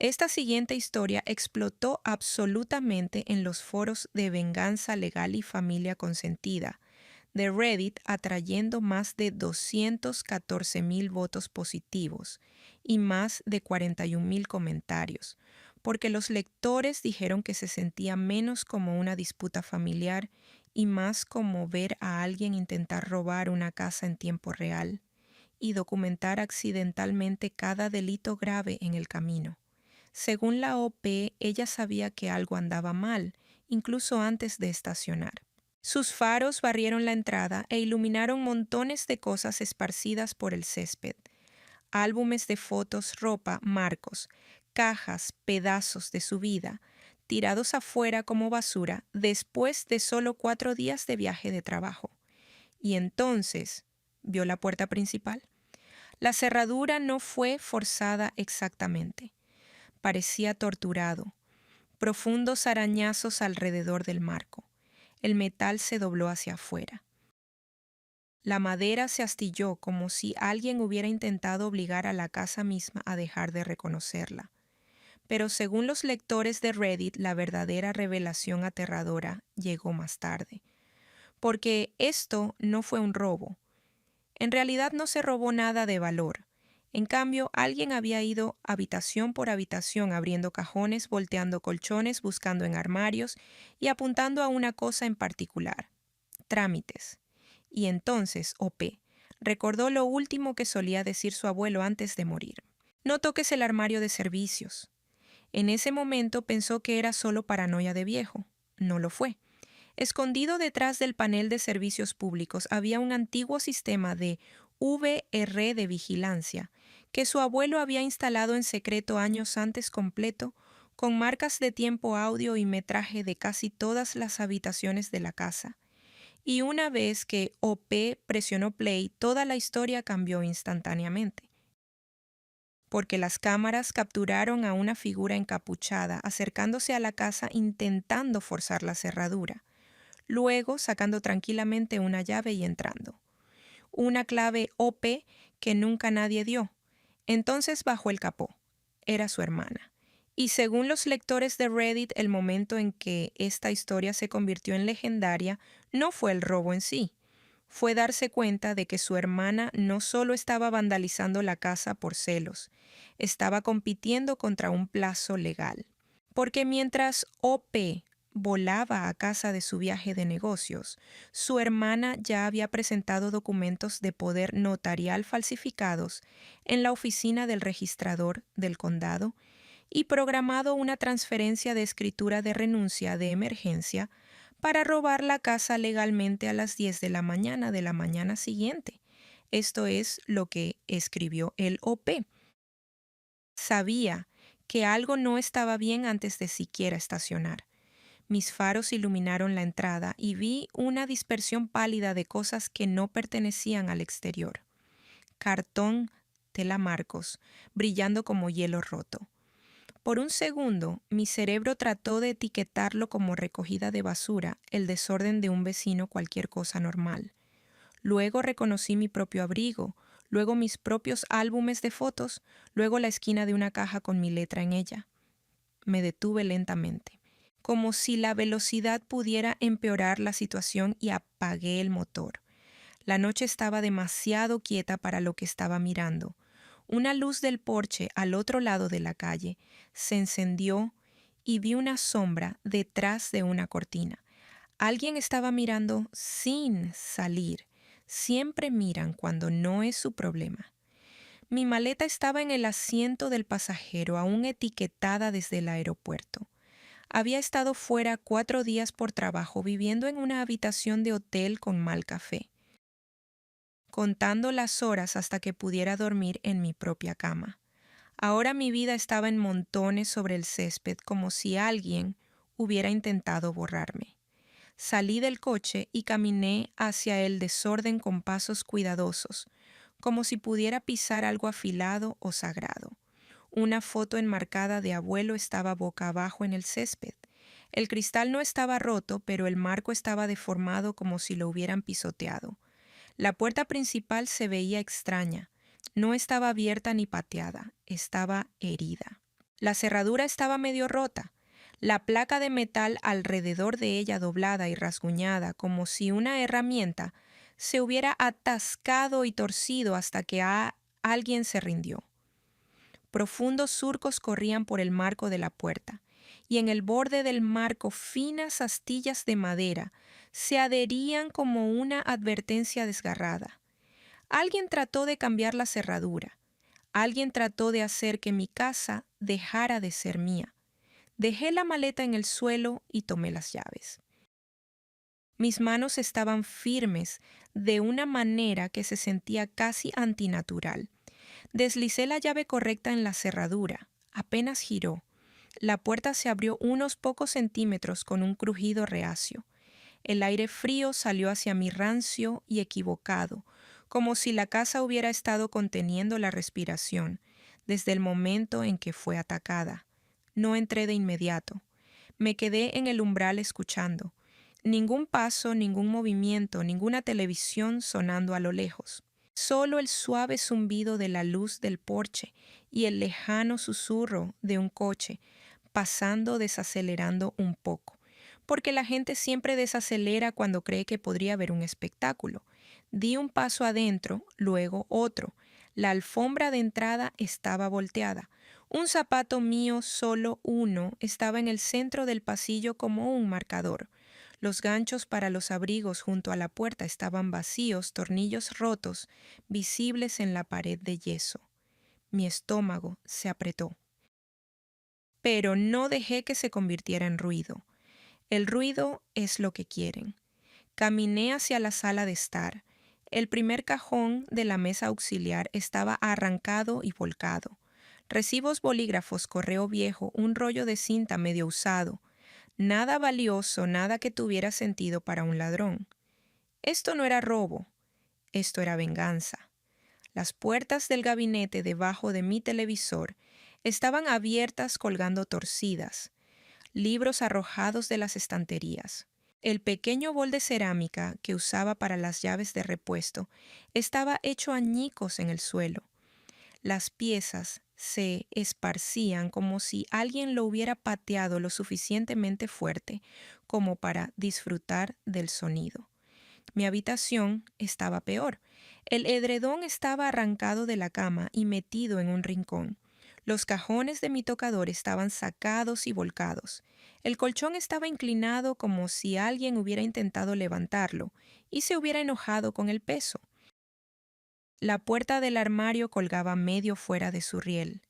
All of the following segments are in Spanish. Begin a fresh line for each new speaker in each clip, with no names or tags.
Esta siguiente historia explotó absolutamente en los foros de venganza legal y familia consentida de Reddit, atrayendo más de 214,000 votos positivos y más de 41,000 comentarios, porque los lectores dijeron que se sentía menos como una disputa familiar y más como ver a alguien intentar robar una casa en tiempo real y documentar accidentalmente cada delito grave en el camino. Según la OP, ella sabía que algo andaba mal, incluso antes de estacionar. Sus faros barrieron la entrada e iluminaron montones de cosas esparcidas por el césped. Álbumes de fotos, ropa, marcos, cajas, pedazos de su vida, tirados afuera como basura después de solo 4 días de viaje de trabajo. Y entonces, ¿vio la puerta principal? La cerradura no fue forzada exactamente. Parecía torturado. Profundos arañazos alrededor del marco. El metal se dobló hacia afuera. La madera se astilló como si alguien hubiera intentado obligar a la casa misma a dejar de reconocerla. Pero según los lectores de Reddit, la verdadera revelación aterradora llegó más tarde. Porque esto no fue un robo. En realidad no se robó nada de valor. En cambio, alguien había ido habitación por habitación abriendo cajones, volteando colchones, buscando en armarios y apuntando a una cosa en particular: trámites. Y entonces OP recordó lo último que solía decir su abuelo antes de morir: no toques el armario de servicios. En ese momento pensó que era solo paranoia de viejo. No lo fue. Escondido detrás del panel de servicios públicos había un antiguo sistema de VR de vigilancia que su abuelo había instalado en secreto años antes completo, con marcas de tiempo, audio y metraje de casi todas las habitaciones de la casa. Y una vez que OP presionó play, toda la historia cambió instantáneamente, porque las cámaras capturaron a una figura encapuchada acercándose a la casa intentando forzar la cerradura, luego sacando tranquilamente una llave y entrando. Una clave OP que nunca nadie dio. Entonces bajó el capó. Era su hermana. Y según los lectores de Reddit, el momento en que esta historia se convirtió en legendaria no fue el robo en sí. Fue darse cuenta de que su hermana no solo estaba vandalizando la casa por celos, estaba compitiendo contra un plazo legal. Porque mientras OP volaba a casa de su viaje de negocios, su hermana ya había presentado documentos de poder notarial falsificados en la oficina del registrador del condado y programado una transferencia de escritura de renuncia de emergencia para robar la casa legalmente a las 10 de la mañana siguiente. Esto es lo que escribió el OP. Sabía que algo no estaba bien antes de siquiera estacionar. Mis faros iluminaron la entrada y vi una dispersión pálida de cosas que no pertenecían al exterior. Cartón, tela marcos, brillando como hielo roto. Por un segundo, mi cerebro trató de etiquetarlo como recogida de basura, el desorden de un vecino, cualquier cosa normal. Luego reconocí mi propio abrigo, luego mis propios álbumes de fotos, luego la esquina de una caja con mi letra en ella. Me detuve lentamente, como si la velocidad pudiera empeorar la situación, y apagué el motor. La noche estaba demasiado quieta para lo que estaba mirando. Una luz del porche al otro lado de la calle se encendió y vi una sombra detrás de una cortina. Alguien estaba mirando sin salir. Siempre miran cuando no es su problema. Mi maleta estaba en el asiento del pasajero, aún etiquetada desde el aeropuerto. Había estado fuera 4 días por trabajo, viviendo en una habitación de hotel con mal café, contando las horas hasta que pudiera dormir en mi propia cama. Ahora mi vida estaba en montones sobre el césped, como si alguien hubiera intentado borrarme. Salí del coche y caminé hacia el desorden con pasos cuidadosos, como si pudiera pisar algo afilado o sagrado. Una foto enmarcada de abuelo estaba boca abajo en el césped. El cristal no estaba roto, pero el marco estaba deformado como si lo hubieran pisoteado. La puerta principal se veía extraña. No estaba abierta ni pateada, estaba herida. La cerradura estaba medio rota, la placa de metal alrededor de ella doblada y rasguñada, como si una herramienta se hubiera atascado y torcido hasta que alguien se rindió. Profundos surcos corrían por el marco de la puerta, y en el borde del marco finas astillas de madera se adherían como una advertencia desgarrada. Alguien trató de cambiar la cerradura. Alguien trató de hacer que mi casa dejara de ser mía. Dejé la maleta en el suelo y tomé las llaves. Mis manos estaban firmes de una manera que se sentía casi antinatural. Deslicé la llave correcta en la cerradura. Apenas giró. La puerta se abrió unos pocos centímetros con un crujido reacio. El aire frío salió hacia mí rancio y equivocado, como si la casa hubiera estado conteniendo la respiración desde el momento en que fue atacada. No entré de inmediato. Me quedé en el umbral escuchando. Ningún paso, ningún movimiento, ninguna televisión sonando a lo lejos. Solo el suave zumbido de la luz del porche y el lejano susurro de un coche pasando desacelerando un poco, porque la gente siempre desacelera cuando cree que podría haber un espectáculo. Di un paso adentro, luego otro. La alfombra de entrada estaba volteada. Un zapato mío, solo uno, estaba en el centro del pasillo como un marcador. Los ganchos para los abrigos junto a la puerta estaban vacíos, tornillos rotos, visibles en la pared de yeso. Mi estómago se apretó. Pero no dejé que se convirtiera en ruido. El ruido es lo que quieren. Caminé hacia la sala de estar. El primer cajón de la mesa auxiliar estaba arrancado y volcado. Recibos, bolígrafos, correo viejo, un rollo de cinta medio usado. Nada valioso, nada que tuviera sentido para un ladrón. Esto no era robo, esto era venganza. Las puertas del gabinete debajo de mi televisor estaban abiertas colgando torcidas, libros arrojados de las estanterías. El pequeño bol de cerámica que usaba para las llaves de repuesto estaba hecho añicos en el suelo. Las piezas se esparcían como si alguien lo hubiera pateado lo suficientemente fuerte como para disfrutar del sonido. Mi habitación estaba peor. El edredón estaba arrancado de la cama y metido en un rincón. Los cajones de mi tocador estaban sacados y volcados. El colchón estaba inclinado como si alguien hubiera intentado levantarlo y se hubiera enojado con el peso. La puerta del armario colgaba medio fuera de su riel.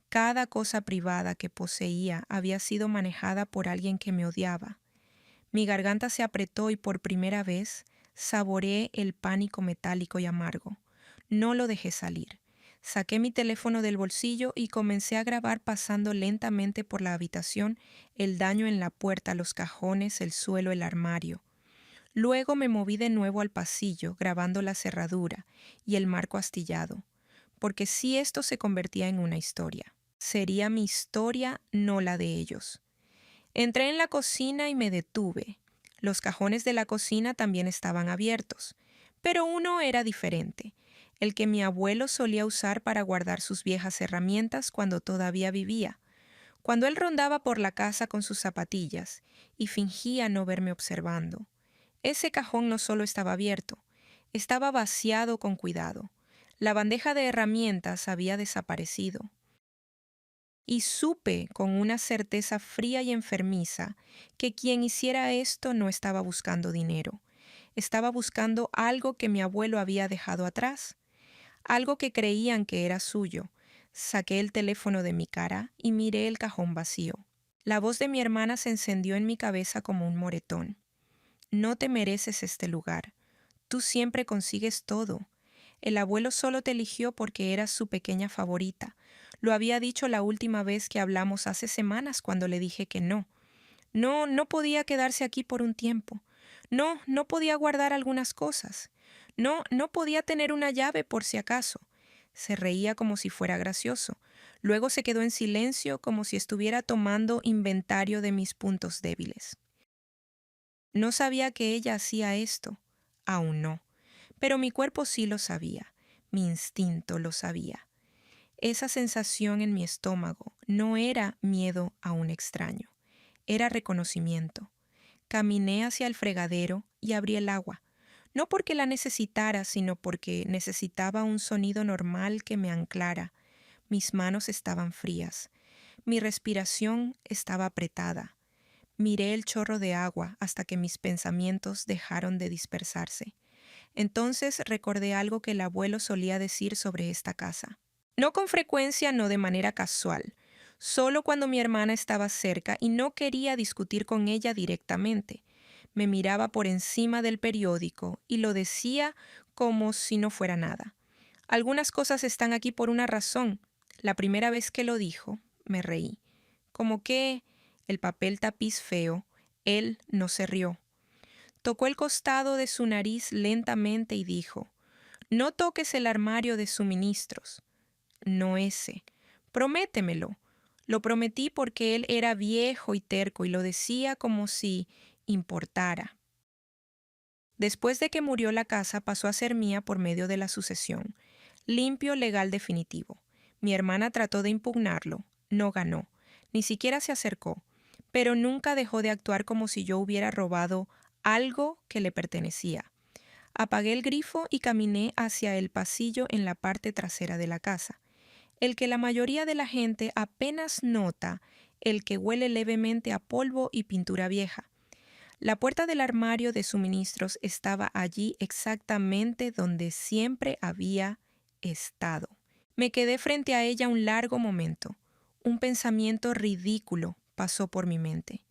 Cada cosa privada que poseía había sido manejada por alguien que me odiaba. Mi garganta se apretó y por primera vez saboreé el pánico metálico y amargo. No lo dejé salir. Saqué mi teléfono del bolsillo y comencé a grabar pasando lentamente por la habitación el daño en la puerta, los cajones, el suelo, el armario. Luego me moví de nuevo al pasillo, grabando la cerradura y el marco astillado, porque si esto se convertía en una historia, sería mi historia, no la de ellos. Entré en la cocina y me detuve. Los cajones de la cocina también estaban abiertos, pero uno era diferente, el que mi abuelo solía usar para guardar sus viejas herramientas cuando todavía vivía, cuando él rondaba por la casa con sus zapatillas y fingía no verme observando. Ese cajón no solo estaba abierto, estaba vaciado con cuidado. La bandeja de herramientas había desaparecido. Y supe con una certeza fría y enfermiza que quien hiciera esto no estaba buscando dinero. Estaba buscando algo que mi abuelo había dejado atrás, algo que creían que era suyo. Saqué el teléfono de mi cara y miré el cajón vacío. La voz de mi hermana se encendió en mi cabeza como un moretón. No te mereces este lugar. Tú siempre consigues todo. El abuelo solo te eligió porque eras su pequeña favorita. Lo había dicho la última vez que hablamos hace semanas cuando le dije que no. No, no podía quedarse aquí por un tiempo. No, no podía guardar algunas cosas. No, no podía tener una llave por si acaso. Se reía como si fuera gracioso. Luego se quedó en silencio como si estuviera tomando inventario de mis puntos débiles. No sabía que ella hacía esto. Aún no. Pero mi cuerpo sí lo sabía. Mi instinto lo sabía. Esa sensación en mi estómago no era miedo a un extraño, era reconocimiento. Caminé hacia el fregadero y abrí el agua, no porque la necesitara, sino porque necesitaba un sonido normal que me anclara. Mis manos estaban frías, mi respiración estaba apretada. Miré el chorro de agua hasta que mis pensamientos dejaron de dispersarse. Entonces recordé algo que el abuelo solía decir sobre esta casa. No con frecuencia, no de manera casual, solo cuando mi hermana estaba cerca y no quería discutir con ella directamente. Me miraba por encima del periódico y lo decía como si no fuera nada. Algunas cosas están aquí por una razón. La primera vez que lo dijo, me reí. Como que el papel tapiz feo, él no se rió. Tocó el costado de su nariz lentamente y dijo, «No toques el armario de suministros». No ese. Prométemelo. Lo prometí porque él era viejo y terco y lo decía como si importara. Después de que murió la casa pasó a ser mía por medio de la sucesión. Limpio legal definitivo. Mi hermana trató de impugnarlo. No ganó. Ni siquiera se acercó. Pero nunca dejó de actuar como si yo hubiera robado algo que le pertenecía. Apagué el grifo y caminé hacia el pasillo en la parte trasera de la casa. El que la mayoría de la gente apenas nota, el que huele levemente a polvo y pintura vieja. La puerta del armario de suministros estaba allí exactamente donde siempre había estado. Me quedé frente a ella un largo momento. Un pensamiento ridículo pasó por mi mente.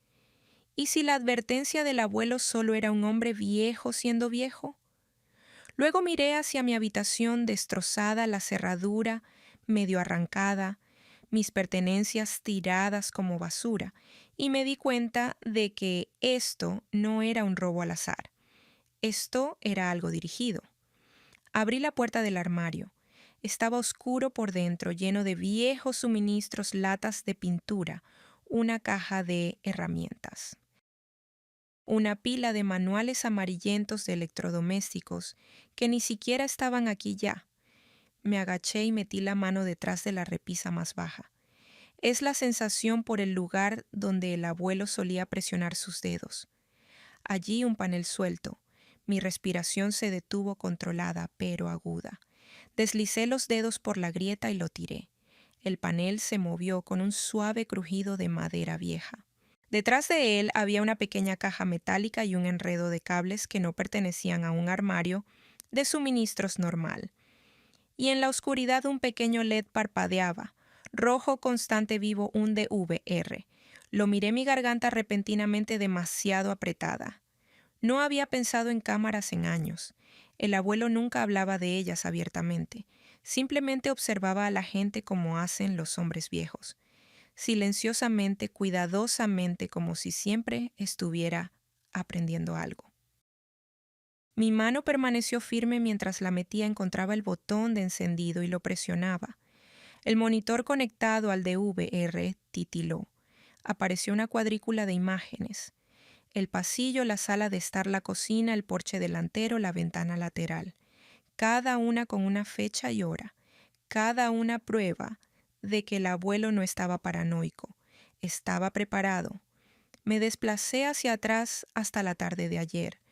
¿Y si la advertencia del abuelo solo era un hombre viejo siendo viejo? Luego miré hacia mi habitación destrozada, la cerradura medio arrancada, mis pertenencias tiradas como basura, y me di cuenta de que esto no era un robo al azar. Esto era algo dirigido. Abrí la puerta del armario. Estaba oscuro por dentro, lleno de viejos suministros, latas de pintura, una caja de herramientas, una pila de manuales amarillentos de electrodomésticos que ni siquiera estaban aquí ya. Me agaché y metí la mano detrás de la repisa más baja. Es la sensación por el lugar donde el abuelo solía presionar sus dedos. Allí un panel suelto. Mi respiración se detuvo controlada, pero aguda. Deslicé los dedos por la grieta y lo tiré. El panel se movió con un suave crujido de madera vieja. Detrás de él había una pequeña caja metálica y un enredo de cables que no pertenecían a un armario de suministros normal. Y en la oscuridad un pequeño LED parpadeaba, rojo constante vivo, un DVR. Lo miré, mi garganta repentinamente demasiado apretada. No había pensado en cámaras en años. El abuelo nunca hablaba de ellas abiertamente. Simplemente observaba a la gente como hacen los hombres viejos. Silenciosamente, cuidadosamente, como si siempre estuviera aprendiendo algo. Mi mano permaneció firme mientras la metía, encontraba el botón de encendido y lo presionaba. El monitor conectado al DVR titiló. Apareció una cuadrícula de imágenes. El pasillo, la sala de estar, la cocina, el porche delantero, la ventana lateral. Cada una con una fecha y hora. Cada una prueba de que el abuelo no estaba paranoico. Estaba preparado. Me desplacé hacia atrás hasta la tarde de ayer.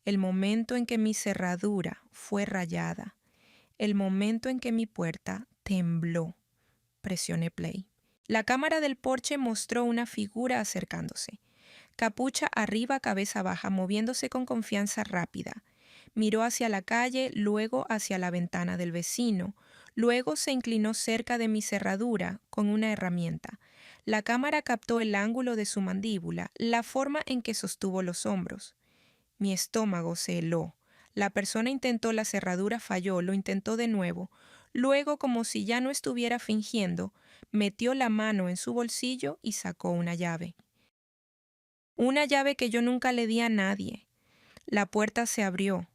El momento en que mi cerradura fue rayada. El momento en que mi puerta tembló. Presioné play. La cámara del porche mostró una figura acercándose. Capucha arriba, cabeza baja, moviéndose con confianza rápida. Miró hacia la calle, luego hacia la ventana del vecino. Luego se inclinó cerca de mi cerradura con una herramienta. La cámara captó el ángulo de su mandíbula, la forma en que sostuvo los hombros. Mi estómago se heló. La persona intentó, la cerradura falló, lo intentó de nuevo. Luego, como si ya no estuviera fingiendo, metió la mano en su bolsillo y sacó una llave. Una llave que yo nunca le di a nadie. La puerta se abrió.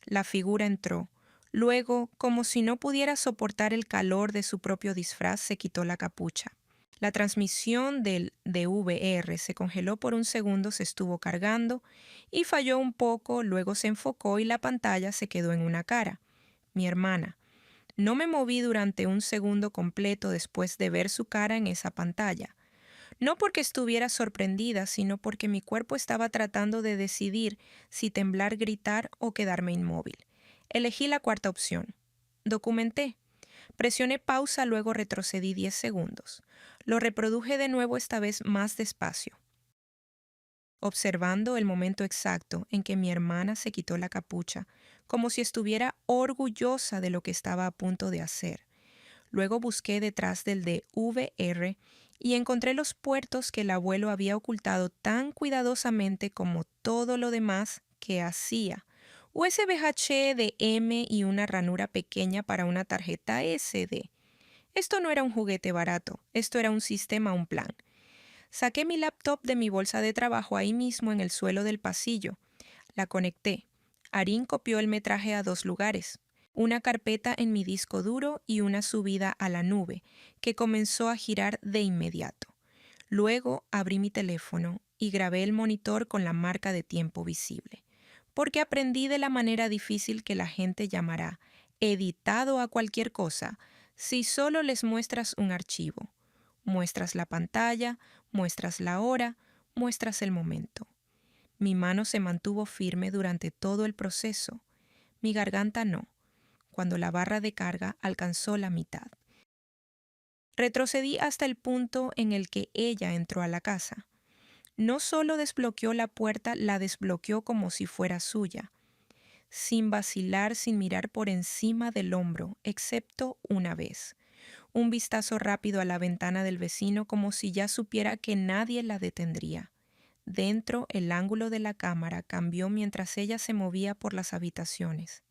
La figura entró. Luego, como si no pudiera soportar el calor de su propio disfraz, se quitó la capucha. La transmisión del DVR se congeló por un segundo, se estuvo cargando y falló un poco, luego se enfocó y la pantalla se quedó en una cara. Mi hermana. No me moví durante un segundo completo después de ver su cara en esa pantalla. No porque estuviera sorprendida, sino porque mi cuerpo estaba tratando de decidir si temblar, gritar o quedarme inmóvil. Elegí la cuarta opción. Documenté. Presioné pausa, luego retrocedí 10 segundos. Lo reproduje de nuevo, esta vez más despacio, observando el momento exacto en que mi hermana se quitó la capucha, como si estuviera orgullosa de lo que estaba a punto de hacer. Luego busqué detrás del DVR y encontré los puertos que el abuelo había ocultado tan cuidadosamente como todo lo demás que hacía. USB H de M y una ranura pequeña para una tarjeta SD. Esto no era un juguete barato, esto era un sistema, un plan. Saqué mi laptop de mi bolsa de trabajo ahí mismo en el suelo del pasillo. La conecté. Arin copió el metraje a 2 lugares, una carpeta en mi disco duro y una subida a la nube, que comenzó a girar de inmediato. Luego abrí mi teléfono y grabé el monitor con la marca de tiempo visible, porque aprendí de la manera difícil que la gente llamará editado a cualquier cosa si solo les muestras un archivo. Muestras la pantalla, muestras la hora, muestras el momento. Mi mano se mantuvo firme durante todo el proceso. Mi garganta no, cuando la barra de carga alcanzó la mitad. Retrocedí hasta el punto en el que ella entró a la casa. No solo desbloqueó la puerta, la desbloqueó como si fuera suya, sin vacilar, sin mirar por encima del hombro, excepto una vez. Un vistazo rápido a la ventana del vecino como si ya supiera que nadie la detendría. Dentro, el ángulo de la cámara cambió mientras ella se movía por las habitaciones.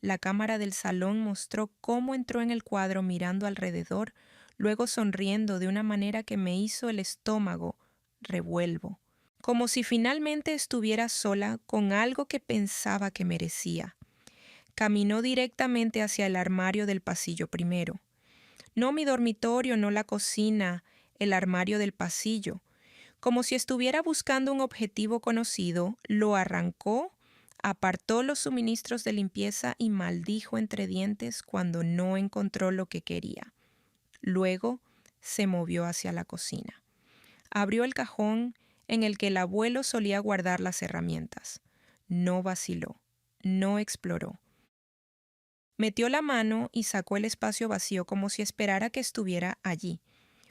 La cámara del salón mostró cómo entró en el cuadro mirando alrededor, luego sonriendo de una manera que me hizo el estómago revuelvo, como si finalmente estuviera sola con algo que pensaba que merecía. Caminó directamente hacia el armario del pasillo primero. No mi dormitorio, no la cocina, el armario del pasillo. Como si estuviera buscando un objetivo conocido, lo arrancó, apartó los suministros de limpieza y maldijo entre dientes cuando no encontró lo que quería. Luego se movió hacia la cocina. Abrió el cajón en el que el abuelo solía guardar las herramientas. No vaciló, no exploró. Metió la mano y sacó el espacio vacío como si esperara que estuviera allí.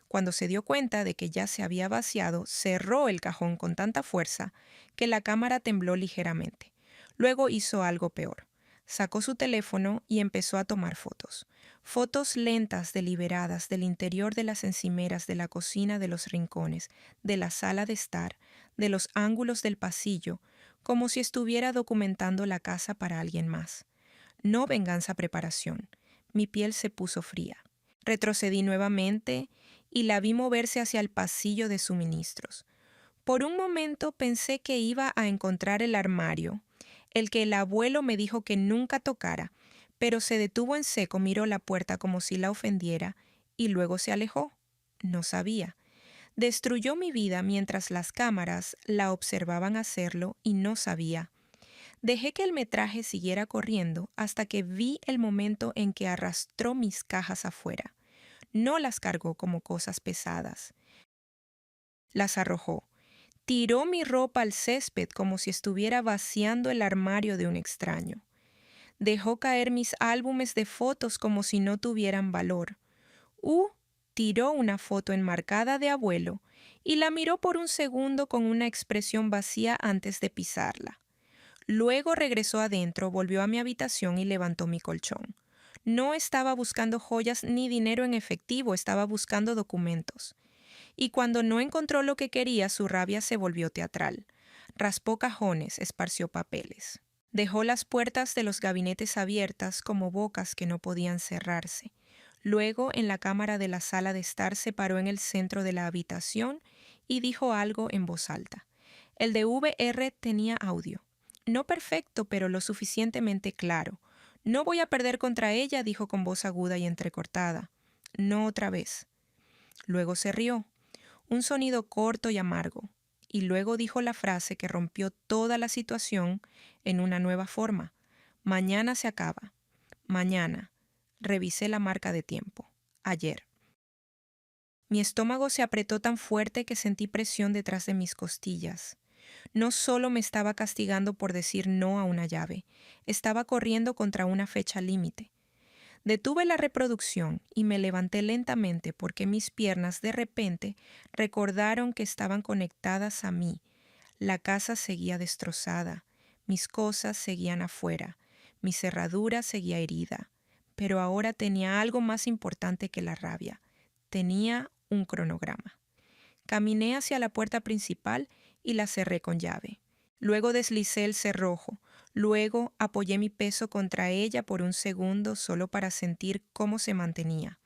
Cuando se dio cuenta de que ya se había vaciado, cerró el cajón con tanta fuerza que la cámara tembló ligeramente. Luego hizo algo peor. Sacó su teléfono y empezó a tomar fotos. Fotos lentas, deliberadas, del interior de las encimeras, de la cocina, de los rincones, de la sala de estar, de los ángulos del pasillo, como si estuviera documentando la casa para alguien más. No venganza, preparación. Mi piel se puso fría. Retrocedí nuevamente y la vi moverse hacia el pasillo de suministros. Por un momento pensé que iba a encontrar el armario, el que el abuelo me dijo que nunca tocara, pero se detuvo en seco, miró la puerta como si la ofendiera y luego se alejó. No sabía. Destruyó mi vida mientras las cámaras la observaban hacerlo y no sabía. Dejé que el metraje siguiera corriendo hasta que vi el momento en que arrastró mis cajas afuera. No las cargó como cosas pesadas. Las arrojó. Tiró mi ropa al césped como si estuviera vaciando el armario de un extraño. Dejó caer mis álbumes de fotos como si no tuvieran valor. Tiró una foto enmarcada de abuelo y la miró por un segundo con una expresión vacía antes de pisarla. Luego regresó adentro, volvió a mi habitación y levantó mi colchón. No estaba buscando joyas ni dinero en efectivo, estaba buscando documentos. Y cuando no encontró lo que quería, su rabia se volvió teatral. Raspó cajones, esparció papeles. Dejó las puertas de los gabinetes abiertas como bocas que no podían cerrarse. Luego, en la cámara de la sala de estar, se paró en el centro de la habitación y dijo algo en voz alta. El DVR tenía audio. No perfecto, pero lo suficientemente claro. No voy a perder contra ella, dijo con voz aguda y entrecortada. No otra vez. Luego se rió. Un sonido corto y amargo. Y luego dijo la frase que rompió toda la situación en una nueva forma. Mañana se acaba. Mañana. Revisé la marca de tiempo. Ayer. Mi estómago se apretó tan fuerte que sentí presión detrás de mis costillas. No solo me estaba castigando por decir no a una llave, estaba corriendo contra una fecha límite. Detuve la reproducción y me levanté lentamente porque mis piernas de repente recordaron que estaban conectadas a mí. La casa seguía destrozada, mis cosas seguían afuera, mi cerradura seguía herida, pero ahora tenía algo más importante que la rabia. Tenía un cronograma. Caminé hacia la puerta principal y la cerré con llave. Luego deslicé el cerrojo. Luego apoyé mi peso contra ella por un segundo solo para sentir cómo se mantenía.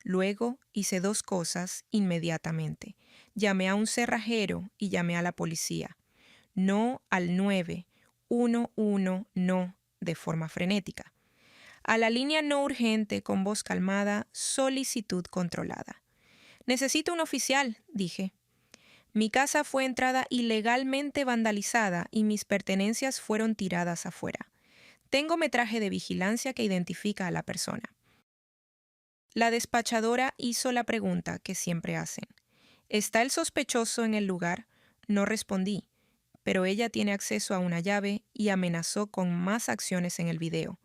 Luego hice dos cosas inmediatamente. Llamé a un cerrajero y llamé a la policía. No al 911, no, de forma frenética. A la línea no urgente con voz calmada, solicitud controlada. Necesito un oficial, dije. Mi casa fue entrada ilegalmente vandalizada y mis pertenencias fueron tiradas afuera. Tengo metraje de vigilancia que identifica a la persona. La despachadora hizo la pregunta que siempre hacen. ¿Está el sospechoso en el lugar? No respondí, pero ella tiene acceso a una llave y amenazó con más acciones en el video.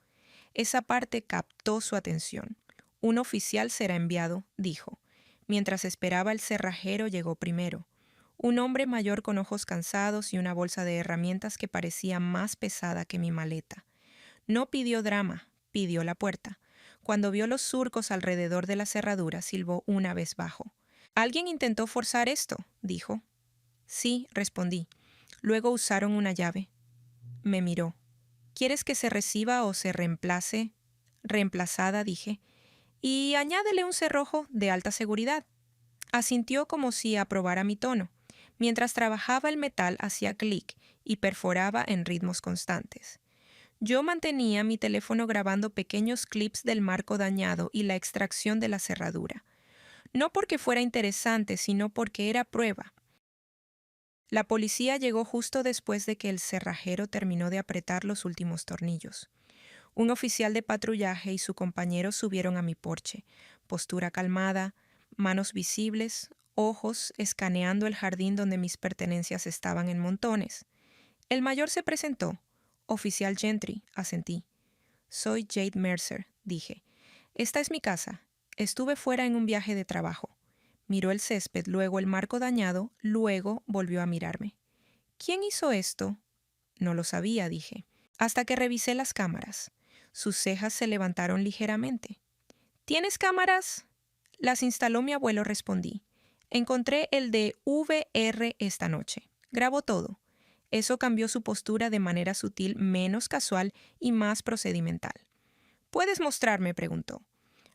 Esa parte captó su atención. Un oficial será enviado, dijo. Mientras esperaba el cerrajero llegó primero. Un hombre mayor con ojos cansados y una bolsa de herramientas que parecía más pesada que mi maleta. No pidió drama, pidió la puerta. Cuando vio los surcos alrededor de la cerradura, silbó una vez bajo. «¿Alguien intentó forzar esto?», dijo. «Sí», respondí. Luego usaron una llave. Me miró. «¿Quieres que se reciba o se reemplace?» «Reemplazada», dije. «Y añádele un cerrojo de alta seguridad». Asintió como si aprobara mi tono. Mientras trabajaba el metal hacía clic y perforaba en ritmos constantes. Yo mantenía mi teléfono grabando pequeños clips del marco dañado y la extracción de la cerradura. No porque fuera interesante, sino porque era prueba. La policía llegó justo después de que el cerrajero terminó de apretar los últimos tornillos. Un oficial de patrullaje y su compañero subieron a mi porche, postura calmada, manos visibles, ojos escaneando el jardín donde mis pertenencias estaban en montones. El mayor se presentó. «Oficial Gentry», asentí. «Soy Jade Mercer», dije. «Esta es mi casa. Estuve fuera en un viaje de trabajo». Miró el césped, luego el marco dañado, luego volvió a mirarme. «¿Quién hizo esto?» «No lo sabía», dije. Hasta que revisé las cámaras. Sus cejas se levantaron ligeramente. «¿Tienes cámaras?» «Las instaló mi abuelo», respondí. «Encontré el de VR esta noche. Grabó todo». Eso cambió su postura de manera sutil, menos casual y más procedimental. «¿Puedes mostrarme?», preguntó.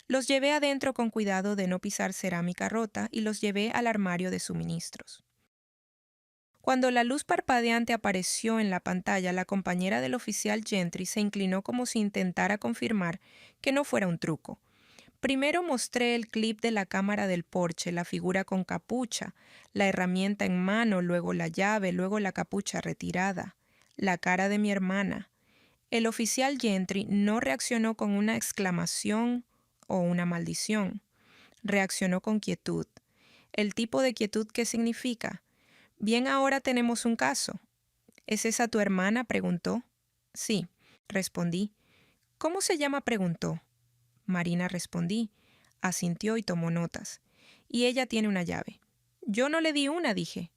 Los llevé adentro con cuidado de no pisar cerámica rota y los llevé al armario de suministros. Cuando la luz parpadeante apareció en la pantalla, la compañera del oficial Gentry se inclinó como si intentara confirmar que no fuera un truco. Primero mostré el clip de la cámara del porche, la figura con capucha, la herramienta en mano, luego la llave, luego la capucha retirada, la cara de mi hermana. El oficial Gentry no reaccionó con una exclamación o una maldición. Reaccionó con quietud. El tipo de quietud que significa: «Bien, ahora tenemos un caso». «¿Es esa tu hermana?», preguntó. «Sí», respondí. «¿Cómo se llama?», preguntó. «Marina», respondí. Asintió y tomó notas. «Y ella tiene una llave». «Yo no le di una», dije.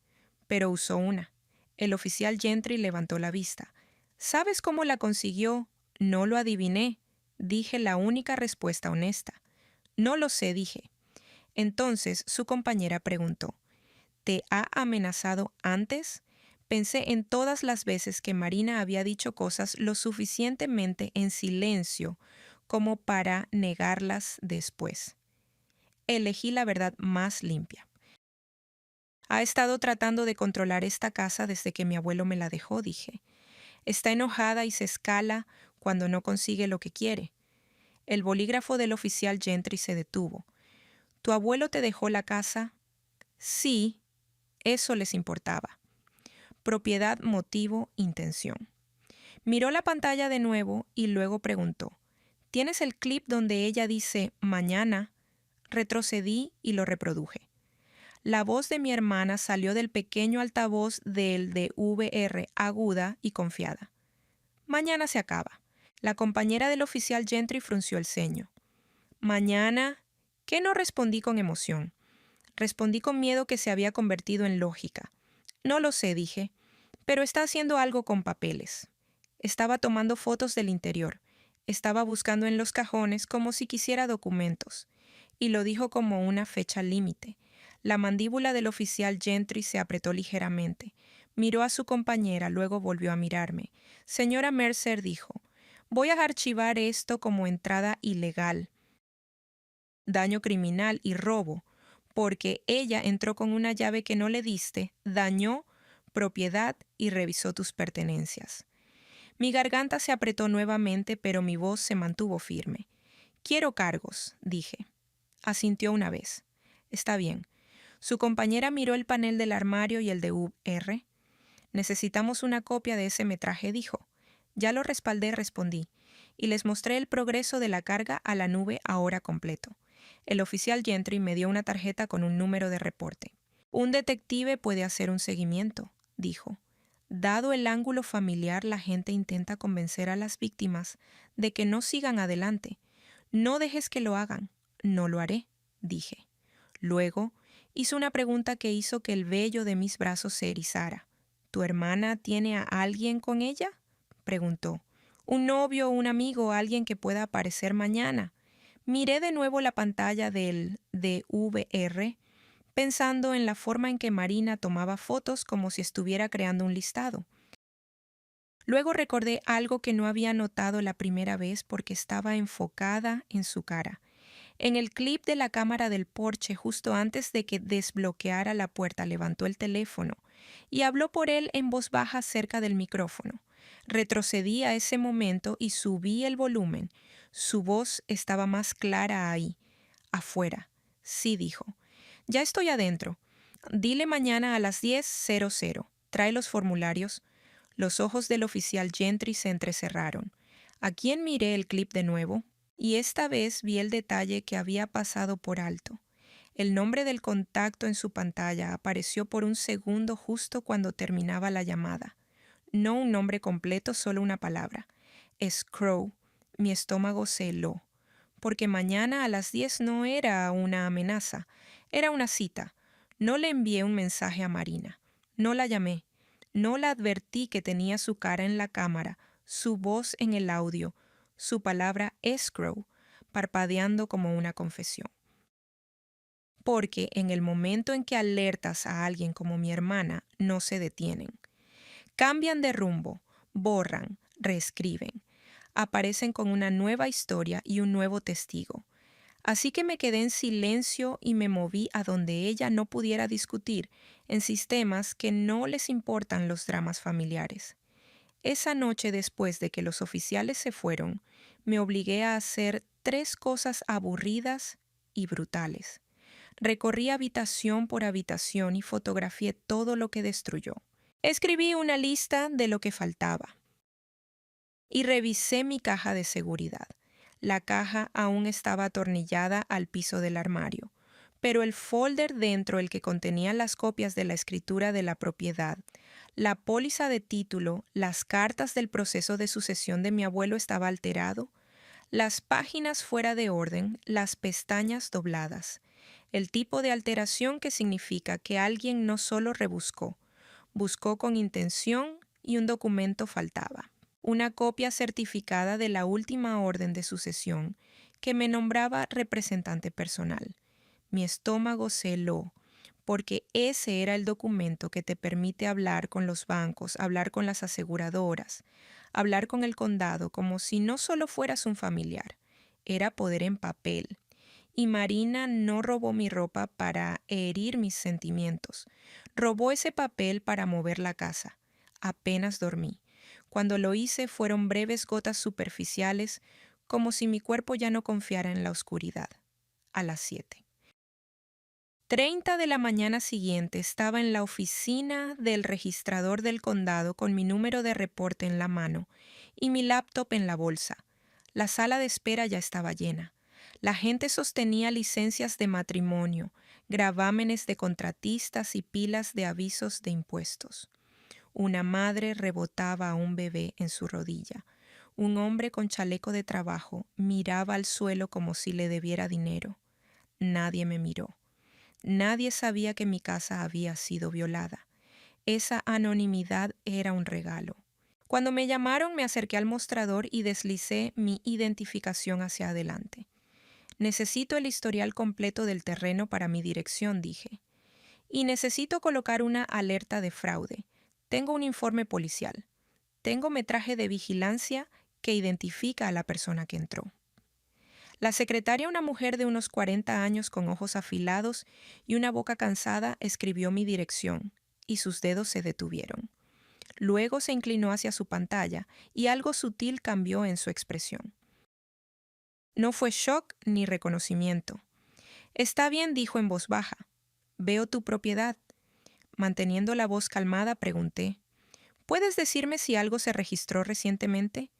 «Pero usó una». El oficial Gentry levantó la vista. «¿Sabes cómo la consiguió?» «No lo adiviné», dije la única respuesta honesta. «No lo sé», dije. Entonces su compañera preguntó: «¿Te ha amenazado antes?» Pensé en todas las veces que Marina había dicho cosas lo suficientemente en silencio como para negarlas después. Elegí la verdad más limpia. «Ha estado tratando de controlar esta casa desde que mi abuelo me la dejó», dije. «Está enojada y se escala cuando no consigue lo que quiere». El bolígrafo del oficial Gentry se detuvo. «¿Tu abuelo te dejó la casa?» «Sí», eso les importaba. Propiedad, motivo, intención. Miró la pantalla de nuevo y luego preguntó: ¿Tienes el clip donde ella dice mañana? Retrocedí y lo reproduje. La voz de mi hermana salió del pequeño altavoz del DVR aguda y confiada. Mañana se acaba. La compañera del oficial Gentry frunció el ceño. Mañana, ¿qué? No respondí con emoción. Respondí con miedo que se había convertido en lógica. No lo sé, dije, pero está haciendo algo con papeles. Estaba tomando fotos del interior. Estaba buscando en los cajones como si quisiera documentos. Y lo dijo como una fecha límite. La mandíbula del oficial Gentry se apretó ligeramente. Miró a su compañera, luego volvió a mirarme. Señora Mercer dijo, voy a archivar esto como entrada ilegal, daño criminal y robo, porque ella entró con una llave que no le diste, dañó propiedad y revisó tus pertenencias. Mi garganta se apretó nuevamente, pero mi voz se mantuvo firme. Quiero cargos, dije. Asintió una vez. Está bien. Su compañera miró el panel del armario y el de VR. Necesitamos una copia de ese metraje, dijo. Ya lo respaldé, respondí, y les mostré el progreso de la carga a la nube ahora completo. El oficial Gentry me dio una tarjeta con un número de reporte. Un detective puede hacer un seguimiento, dijo. Dado el ángulo familiar, la gente intenta convencer a las víctimas de que no sigan adelante. No dejes que lo hagan. No lo haré, dije. Luego, hizo una pregunta que hizo que el vello de mis brazos se erizara. ¿Tu hermana tiene a alguien con ella? Preguntó. ¿Un novio, un amigo, alguien que pueda aparecer mañana? Miré de nuevo la pantalla del DVR, pensando en la forma en que Marina tomaba fotos como si estuviera creando un listado. Luego recordé algo que no había notado la primera vez porque estaba enfocada en su cara. En el clip de la cámara del porche, justo antes de que desbloqueara la puerta, levantó el teléfono y habló por él en voz baja cerca del micrófono. Retrocedí a ese momento y subí el volumen. Su voz estaba más clara ahí, afuera. Sí, dijo. Ya estoy adentro. Dile mañana a las 10:00. Trae los formularios. Los ojos del oficial Gentry se entrecerraron. ¿A quién miré el clip de nuevo? Y esta vez vi el detalle que había pasado por alto. El nombre del contacto en su pantalla apareció por un segundo justo cuando terminaba la llamada. No un nombre completo, solo una palabra. Scrow. Mi estómago se heló. Porque mañana a las 10 no era una amenaza, era una cita. No le envié un mensaje a Marina. No la llamé. No la advertí que tenía su cara en la cámara, su voz en el audio, su palabra escrow, parpadeando como una confesión. Porque en el momento en que alertas a alguien como mi hermana, no se detienen. Cambian de rumbo, borran, reescriben. Aparecen con una nueva historia y un nuevo testigo. Así que me quedé en silencio y me moví a donde ella no pudiera discutir, en sistemas que no les importan los dramas familiares. Esa noche, después de que los oficiales se fueron, me obligué a hacer 3 cosas aburridas y brutales. Recorrí habitación por habitación y fotografié todo lo que destruyó. Escribí una lista de lo que faltaba y revisé mi caja de seguridad. La caja aún estaba atornillada al piso del armario, pero el folder dentro, el que contenía las copias de la escritura de la propiedad, la póliza de título, las cartas del proceso de sucesión de mi abuelo estaba alterado, las páginas fuera de orden, las pestañas dobladas. El tipo de alteración que significa que alguien no solo rebuscó, buscó con intención y un documento faltaba. Una copia certificada de la última orden de sucesión que me nombraba representante personal. Mi estómago se heló, porque ese era el documento que te permite hablar con los bancos, hablar con las aseguradoras, hablar con el condado como si no solo fueras un familiar, era poder en papel. Y Marina no robó mi ropa para herir mis sentimientos, robó ese papel para mover la casa. Apenas dormí. Cuando lo hice fueron breves gotas superficiales, como si mi cuerpo ya no confiara en la oscuridad. A las 7:30 de la mañana siguiente estaba en la oficina del registrador del condado con mi número de reporte en la mano y mi laptop en la bolsa. La sala de espera ya estaba llena. La gente sostenía licencias de matrimonio, gravámenes de contratistas y pilas de avisos de impuestos. Una madre rebotaba a un bebé en su rodilla. Un hombre con chaleco de trabajo miraba al suelo como si le debiera dinero. Nadie me miró. Nadie sabía que mi casa había sido violada. Esa anonimidad era un regalo. Cuando me llamaron, me acerqué al mostrador y deslicé mi identificación hacia adelante. Necesito el historial completo del terreno para mi dirección, dije. Y necesito colocar una alerta de fraude. Tengo un informe policial. Tengo metraje de vigilancia que identifica a la persona que entró. La secretaria, una mujer de unos 40 años con ojos afilados y una boca cansada, escribió mi dirección, y sus dedos se detuvieron. Luego se inclinó hacia su pantalla y algo sutil cambió en su expresión. No fue shock ni reconocimiento. Está bien, dijo en voz baja. Veo tu propiedad. Manteniendo la voz calmada, pregunté. ¿Puedes decirme si algo se registró recientemente?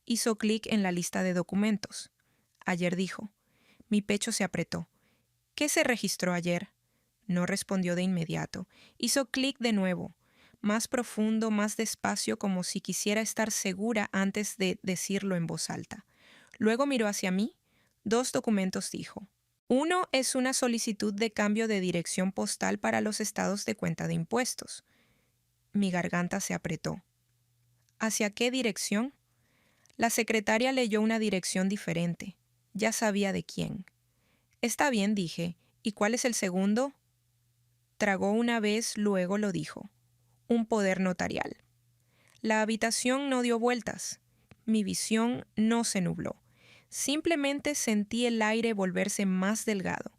Hizo clic en la lista de documentos. Ayer, dijo. Mi pecho se apretó. ¿Qué se registró ayer? No respondió de inmediato. Hizo clic de nuevo, más profundo, más despacio, como si quisiera estar segura antes de decirlo en voz alta. Luego miró hacia mí. 2 documentos, dijo. Uno es una solicitud de cambio de dirección postal para los estados de cuenta de impuestos. Mi garganta se apretó. ¿Hacia qué dirección? La secretaria leyó una dirección diferente. Ya sabía de quién. Está bien, dije. ¿Y cuál es el segundo? Tragó una vez, luego lo dijo. Un poder notarial. La habitación no dio vueltas. Mi visión no se nubló. Simplemente sentí el aire volverse más delgado.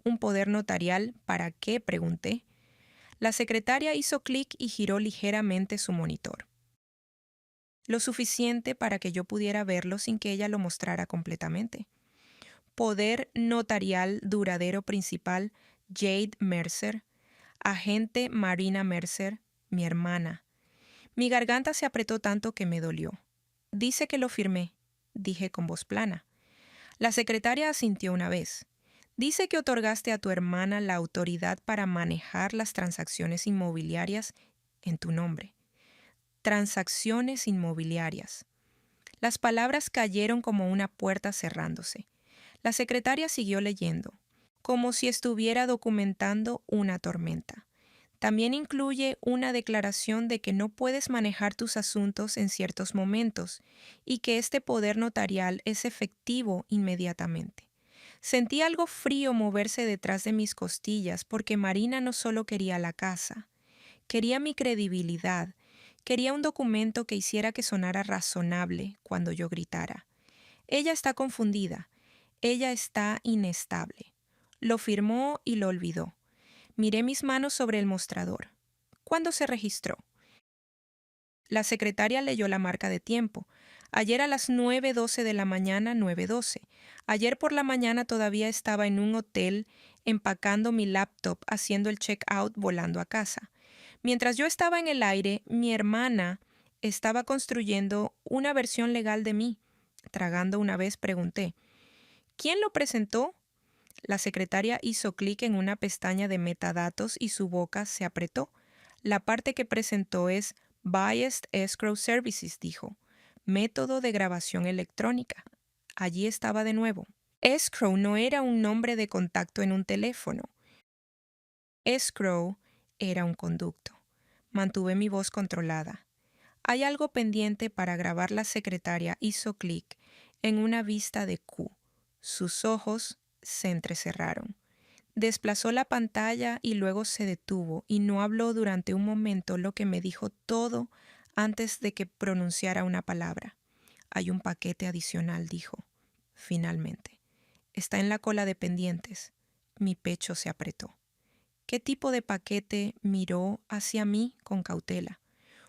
¿Un poder notarial para qué?, pregunté. La secretaria hizo clic y giró ligeramente su monitor. Lo suficiente para que yo pudiera verlo sin que ella lo mostrara completamente. Poder notarial duradero principal, Jade Mercer. Agente Marina Mercer, mi hermana. Mi garganta se apretó tanto que me dolió. Dice que lo firmé, dije con voz plana. La secretaria asintió una vez. Dice que otorgaste a tu hermana la autoridad para manejar las transacciones inmobiliarias en tu nombre. Transacciones inmobiliarias. Las palabras cayeron como una puerta cerrándose. La secretaria siguió leyendo, como si estuviera documentando una tormenta. También incluye una declaración de que no puedes manejar tus asuntos en ciertos momentos y que este poder notarial es efectivo inmediatamente. Sentí algo frío moverse detrás de mis costillas porque Marina no solo quería la casa, quería mi credibilidad, quería un documento que hiciera que sonara razonable cuando yo gritara. Ella está confundida, ella está inestable. Lo firmó y lo olvidó. Miré mis manos sobre el mostrador. ¿Cuándo se registró? La secretaria leyó la marca de tiempo. Ayer a las 9:12 de la mañana, 9:12. Ayer por la mañana todavía estaba en un hotel empacando mi laptop, haciendo el check-out, volando a casa. Mientras yo estaba en el aire, mi hermana estaba construyendo una versión legal de mí. Tragando una vez, pregunté, ¿quién lo presentó? La secretaria hizo clic en una pestaña de metadatos y su boca se apretó. La parte que presentó es Biased Escrow Services, dijo. Método de grabación electrónica. Allí estaba de nuevo. Escrow no era un nombre de contacto en un teléfono. Escrow era un conducto. Mantuve mi voz controlada. Hay algo pendiente para grabar. La secretaria hizo clic en una vista de Q. Sus ojos se entrecerraron. Desplazó la pantalla y luego se detuvo y no habló durante un momento, lo que me dijo todo antes de que pronunciara una palabra. Hay un paquete adicional, dijo. Finalmente. Está en la cola de pendientes. Mi pecho se apretó. ¿Qué tipo de paquete? Miró hacia mí con cautela.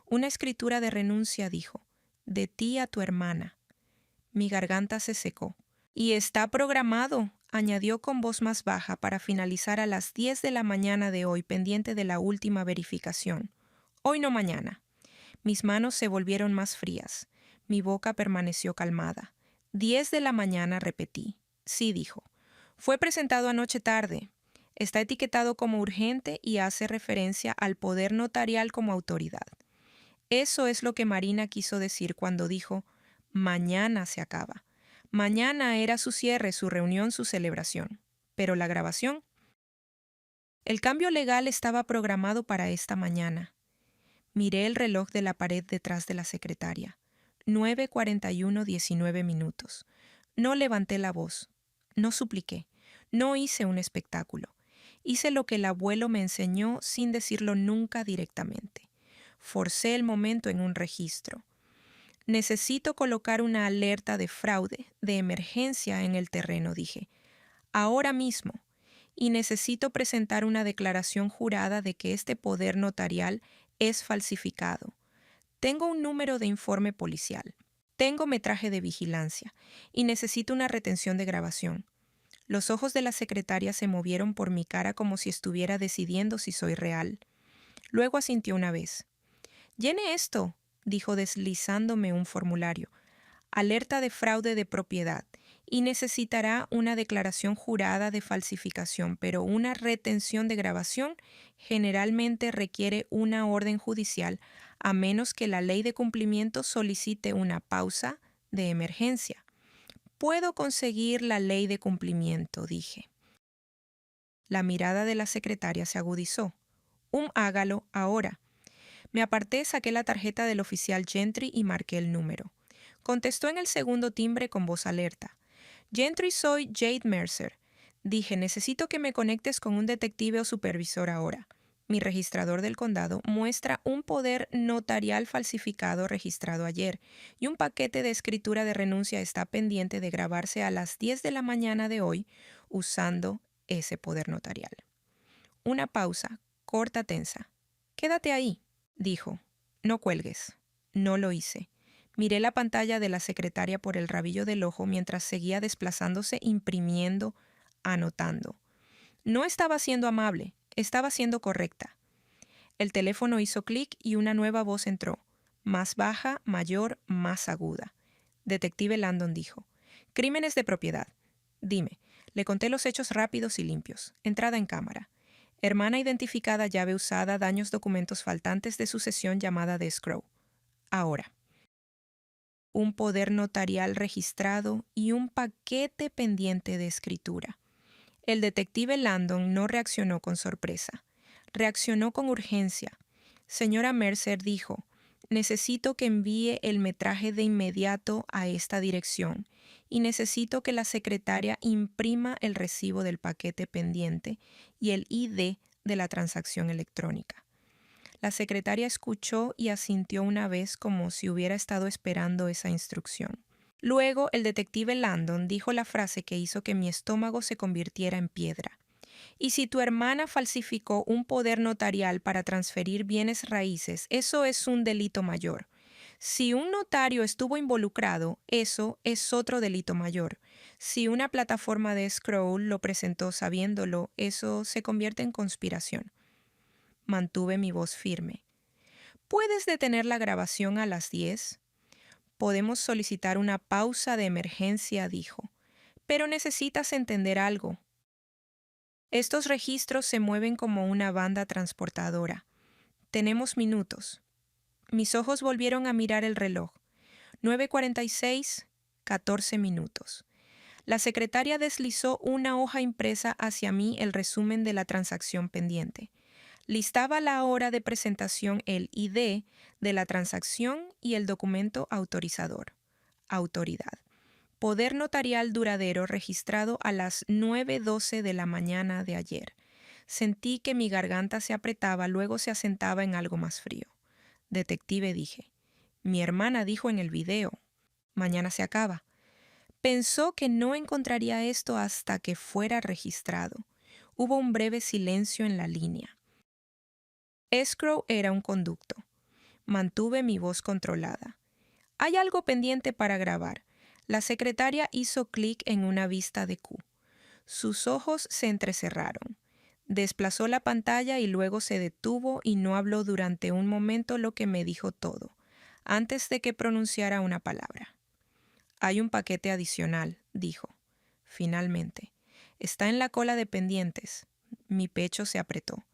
Una escritura de renuncia, dijo. De ti a tu hermana. Mi garganta se secó. Y está programado, añadió con voz más baja, para finalizar a las 10 de la mañana de hoy, pendiente de la última verificación. Hoy no mañana. Mis manos se volvieron más frías. Mi boca permaneció calmada. 10 de la mañana, repetí. Sí, dijo. Fue presentado anoche tarde. Está etiquetado como urgente y hace referencia al poder notarial como autoridad. Eso es lo que Marina quiso decir cuando dijo, mañana se acaba. Mañana era su cierre, su reunión, su celebración. Pero la grabación. El cambio legal estaba programado para esta mañana. Miré el reloj de la pared detrás de la secretaria. 9:41:19. No levanté la voz. No supliqué. No hice un espectáculo. Hice lo que el abuelo me enseñó sin decirlo nunca directamente. Forcé el momento en un registro. Necesito colocar una alerta de fraude, de emergencia en el terreno, dije. Ahora mismo. Y necesito presentar una declaración jurada de que este poder notarial es falsificado. Tengo un número de informe policial. Tengo metraje de vigilancia. Y necesito una retención de grabación. Los ojos de la secretaria se movieron por mi cara como si estuviera decidiendo si soy real. Luego asintió una vez. «Llene esto», dijo deslizándome un formulario. «Alerta de fraude de propiedad. Y necesitará una declaración jurada de falsificación, pero una retención de grabación generalmente requiere una orden judicial, a menos que la ley de cumplimiento solicite una pausa de emergencia». «Puedo conseguir la ley de cumplimiento», dije. La mirada de la secretaria se agudizó. Hágalo ahora». Me aparté, saqué la tarjeta del oficial Gentry y marqué el número. Contestó en el segundo timbre con voz alerta. «Gentry, soy Jade Mercer». Dije, necesito que me conectes con un detective o supervisor ahora. Mi registrador del condado muestra un poder notarial falsificado registrado ayer y un paquete de escritura de renuncia está pendiente de grabarse a las 10 de la mañana de hoy usando ese poder notarial. Una pausa, corta, tensa. «Quédate ahí», dijo. «No cuelgues». No lo hice. Miré la pantalla de la secretaria por el rabillo del ojo mientras seguía desplazándose, imprimiendo, anotando. No estaba siendo amable, estaba siendo correcta. El teléfono hizo clic y una nueva voz entró, más baja, mayor, más aguda. Detective Landon dijo. «Crímenes de propiedad. Dime». Le conté los hechos rápidos y limpios. Entrada en cámara. Hermana identificada, llave usada, daños, documentos faltantes de sucesión, llamada de escrow. Ahora. Un poder notarial registrado y un paquete pendiente de escritura. El detective Landon no reaccionó con sorpresa. Reaccionó con urgencia. «Señora Mercer», dijo, «necesito que envíe el metraje de inmediato a esta dirección y necesito que la secretaria imprima el recibo del paquete pendiente y el ID de la transacción electrónica». La secretaria escuchó y asintió una vez como si hubiera estado esperando esa instrucción. Luego el detective Landon dijo la frase que hizo que mi estómago se convirtiera en piedra. «Y si tu hermana falsificó un poder notarial para transferir bienes raíces, eso es un delito mayor. Si un notario estuvo involucrado, eso es otro delito mayor. Si una plataforma de escrow lo presentó sabiéndolo, eso se convierte en conspiración». Mantuve mi voz firme. «¿Puedes detener la grabación a las 10? «Podemos solicitar una pausa de emergencia», dijo. «Pero necesitas entender algo. Estos registros se mueven como una banda transportadora. Tenemos minutos». Mis ojos volvieron a mirar el reloj. 9:46, 14 minutos. La secretaria deslizó una hoja impresa hacia mí, el resumen de la transacción pendiente. Listaba la hora de presentación, el ID de la transacción y el documento autorizador. Autoridad. Poder notarial duradero registrado a las 9:12 de la mañana de ayer. Sentí que mi garganta se apretaba, luego se asentaba en algo más frío. «Detective», dije. «Mi hermana dijo en el video. Mañana se acaba». Pensó que no encontraría esto hasta que fuera registrado. Hubo un breve silencio en la línea. Escrow era un conducto. Mantuve mi voz controlada. «Hay algo pendiente para grabar». La secretaria hizo clic en una vista de Q. Sus ojos se entrecerraron. Desplazó la pantalla y luego se detuvo y no habló durante un momento, lo que me dijo todo, antes de que pronunciara una palabra. Hay un paquete adicional, dijo. Finalmente. Está en la cola de pendientes. Mi pecho se apretó.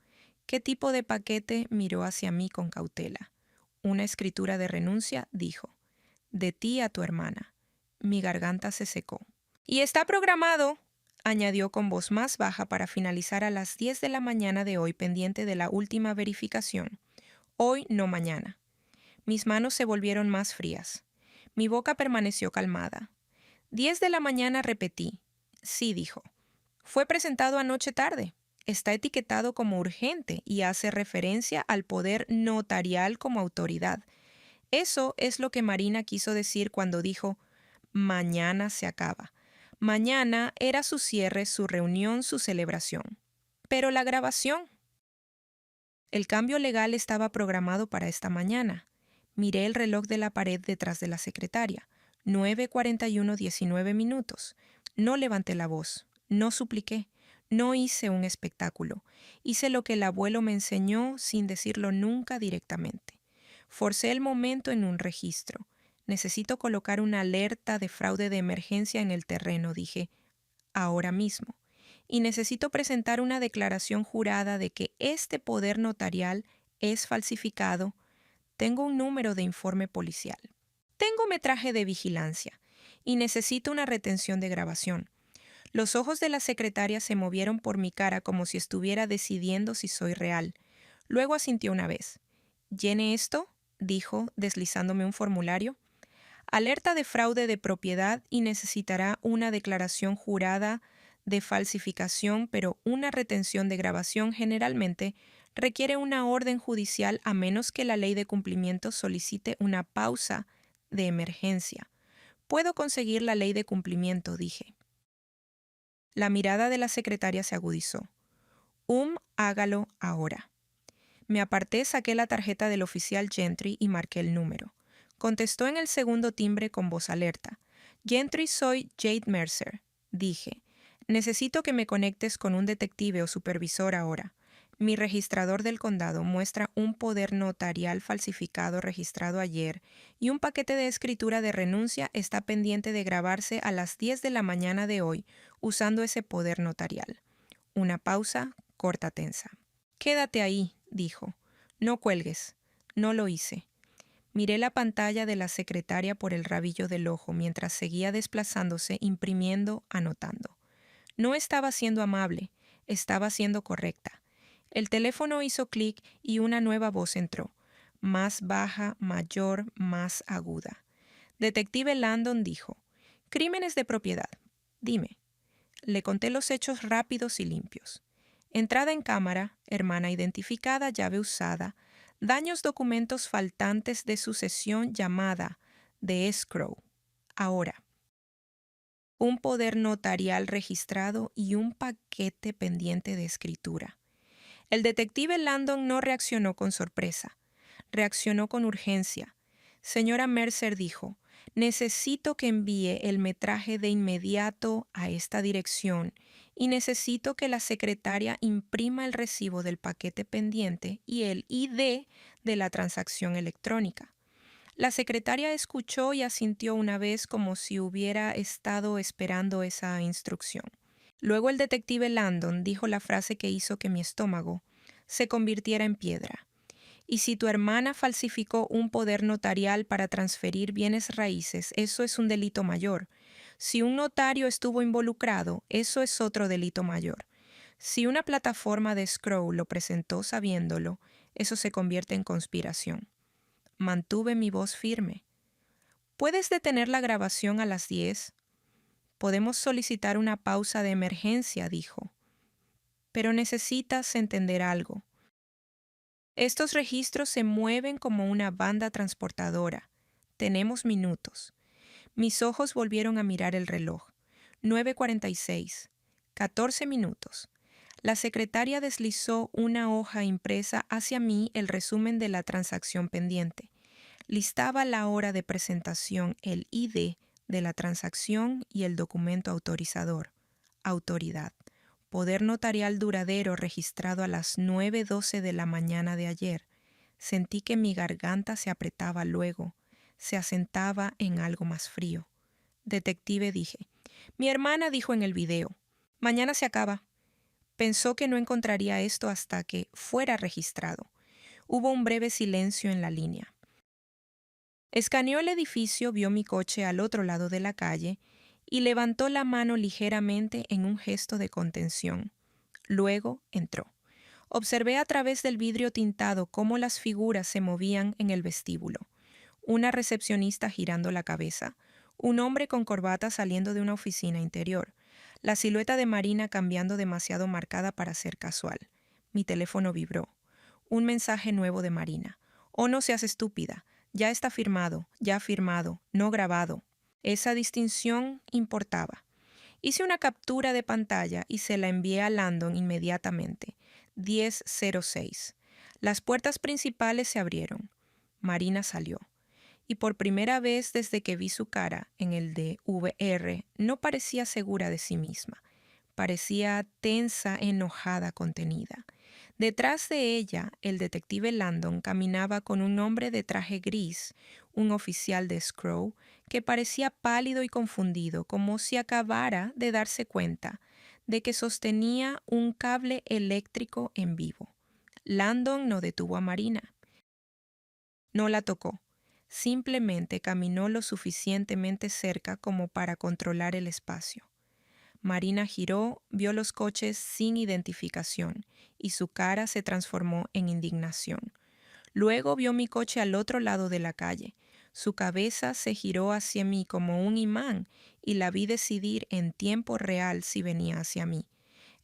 ¿Qué tipo de paquete? Miró hacia mí con cautela. Una escritura de renuncia, dijo. De ti a tu hermana. Mi garganta se secó. Y está programado, añadió con voz más baja para finalizar a las 10 de la mañana de hoy pendiente de la última verificación. Hoy, no mañana. Mis manos se volvieron más frías. Mi boca permaneció calmada. 10 de la mañana repetí. Sí, dijo. Fue presentado anoche tarde. Está etiquetado como urgente y hace referencia al poder notarial como autoridad. Eso es lo que Marina quiso decir cuando dijo, mañana se acaba. Mañana era su cierre, su reunión, su celebración. Pero la grabación. El cambio legal estaba programado para esta mañana. Miré el reloj de la pared detrás de la secretaria. 9:41:19. No levanté la voz, no supliqué, no hice un espectáculo. Hice lo que el abuelo me enseñó sin decirlo nunca directamente. Forcé el momento en un registro. Necesito colocar una alerta de fraude de emergencia en el terreno, dije, ahora mismo. Y necesito presentar una declaración jurada de que este poder notarial es falsificado. Tengo un número de informe policial. Tengo metraje de vigilancia y necesito una retención de grabación. Los ojos de la secretaria se movieron por mi cara como si estuviera decidiendo si soy real. Luego asintió una vez. «¿Llene esto?», dijo, deslizándome un formulario. «Alerta de fraude de propiedad y necesitará una declaración jurada de falsificación, pero una retención de grabación generalmente requiere una orden judicial a menos que la ley de cumplimiento solicite una pausa de emergencia. Puedo conseguir la ley de cumplimiento», dije. La mirada de la secretaria se agudizó. Hágalo ahora. Me aparté, saqué la tarjeta del oficial Gentry y marqué el número. Contestó en el segundo timbre con voz alerta. «Gentry, soy Jade Mercer», dije. «Necesito que me conectes con un detective o supervisor ahora. Mi registrador del condado muestra un poder notarial falsificado registrado ayer y un paquete de escritura de renuncia está pendiente de grabarse a las 10 de la mañana de hoy usando ese poder notarial». Una pausa, corta, tensa. «Quédate ahí», dijo. «No cuelgues». No lo hice. Miré la pantalla de la secretaria por el rabillo del ojo mientras seguía desplazándose, imprimiendo, anotando. No estaba siendo amable, estaba siendo correcta. El teléfono hizo clic y una nueva voz entró, más baja, mayor, más aguda. Detective Landon dijo, «Crímenes de propiedad. Dime». Le conté los hechos rápidos y limpios. Entrada en cámara, hermana identificada, llave usada, daños documentos faltantes de sucesión llamada de escrow. Ahora, un poder notarial registrado y un paquete pendiente de escritura. El detective Landon no reaccionó con sorpresa, reaccionó con urgencia. Señora Mercer dijo, «Necesito que envíe el metraje de inmediato a esta dirección y necesito que la secretaria imprima el recibo del paquete pendiente y el ID de la transacción electrónica». La secretaria escuchó y asintió una vez como si hubiera estado esperando esa instrucción. Luego el detective Landon dijo la frase que hizo que mi estómago se convirtiera en piedra. «Y si tu hermana falsificó un poder notarial para transferir bienes raíces, eso es un delito mayor. Si un notario estuvo involucrado, eso es otro delito mayor. Si una plataforma de escrow lo presentó sabiéndolo, eso se convierte en conspiración». Mantuve mi voz firme. «¿Puedes detener la grabación a las 10? Podemos solicitar una pausa de emergencia», dijo. «Pero necesitas entender algo. Estos registros se mueven como una banda transportadora. Tenemos minutos». Mis ojos volvieron a mirar el reloj. 9:46. 14 minutos. La secretaria deslizó una hoja impresa hacia mí el resumen de la transacción pendiente. Listaba la hora de presentación, el ID de la transacción y el documento autorizador. Autoridad. Poder notarial duradero registrado a las 9:12 de la mañana de ayer. Sentí que mi garganta se apretaba luego, se asentaba en algo más frío. Detective, dije. Mi hermana dijo en el video. Mañana se acaba. Pensó que no encontraría esto hasta que fuera registrado. Hubo un breve silencio en la línea. Escaneó el edificio, vio mi coche al otro lado de la calle y levantó la mano ligeramente en un gesto de contención. Luego entró. Observé a través del vidrio tintado cómo las figuras se movían en el vestíbulo. Una recepcionista girando la cabeza, un hombre con corbata saliendo de una oficina interior, la silueta de Marina cambiando demasiado marcada para ser casual. Mi teléfono vibró. Un mensaje nuevo de Marina. Oh, no seas estúpida. Ya está firmado, no grabado. Esa distinción importaba. Hice una captura de pantalla y se la envié a Landon inmediatamente. 10:06. Las puertas principales se abrieron. Marina salió. Y por primera vez desde que vi su cara en el de VR, no parecía segura de sí misma. Parecía tensa, enojada, contenida. Detrás de ella, el detective Landon caminaba con un hombre de traje gris, un oficial de Scrow, que parecía pálido y confundido, como si acabara de darse cuenta de que sostenía un cable eléctrico en vivo. Landon no detuvo a Marina. No la tocó. Simplemente caminó lo suficientemente cerca como para controlar el espacio. Marina giró, vio los coches sin identificación y su cara se transformó en indignación. Luego vio mi coche al otro lado de la calle. Su cabeza se giró hacia mí como un imán y la vi decidir en tiempo real si venía hacia mí.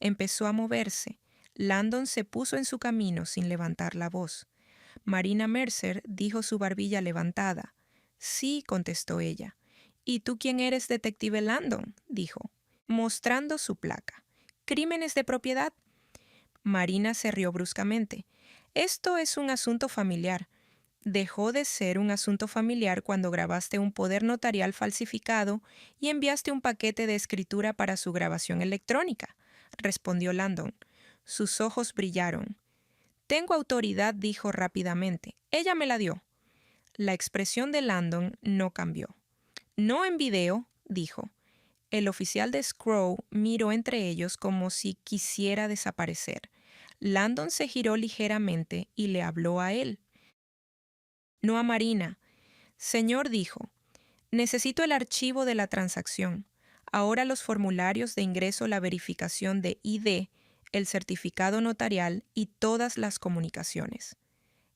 Empezó a moverse. Landon se puso en su camino sin levantar la voz. Marina Mercer dijo su barbilla levantada. Sí, contestó ella. ¿Y tú quién eres, detective Landon? Dijo, mostrando su placa. ¿Crímenes de propiedad? Marina se rió bruscamente. Esto es un asunto familiar. Dejó de ser un asunto familiar cuando grabaste un poder notarial falsificado y enviaste un paquete de escritura para su grabación electrónica, respondió Landon. Sus ojos brillaron. Tengo autoridad, dijo rápidamente. Ella me la dio. La expresión de Landon no cambió. No en video, dijo. El oficial de Scrow miró entre ellos como si quisiera desaparecer. Landon se giró ligeramente y le habló a él. No a Marina. Señor, dijo, necesito el archivo de la transacción. Ahora los formularios de ingreso, la verificación de ID, el certificado notarial y todas las comunicaciones.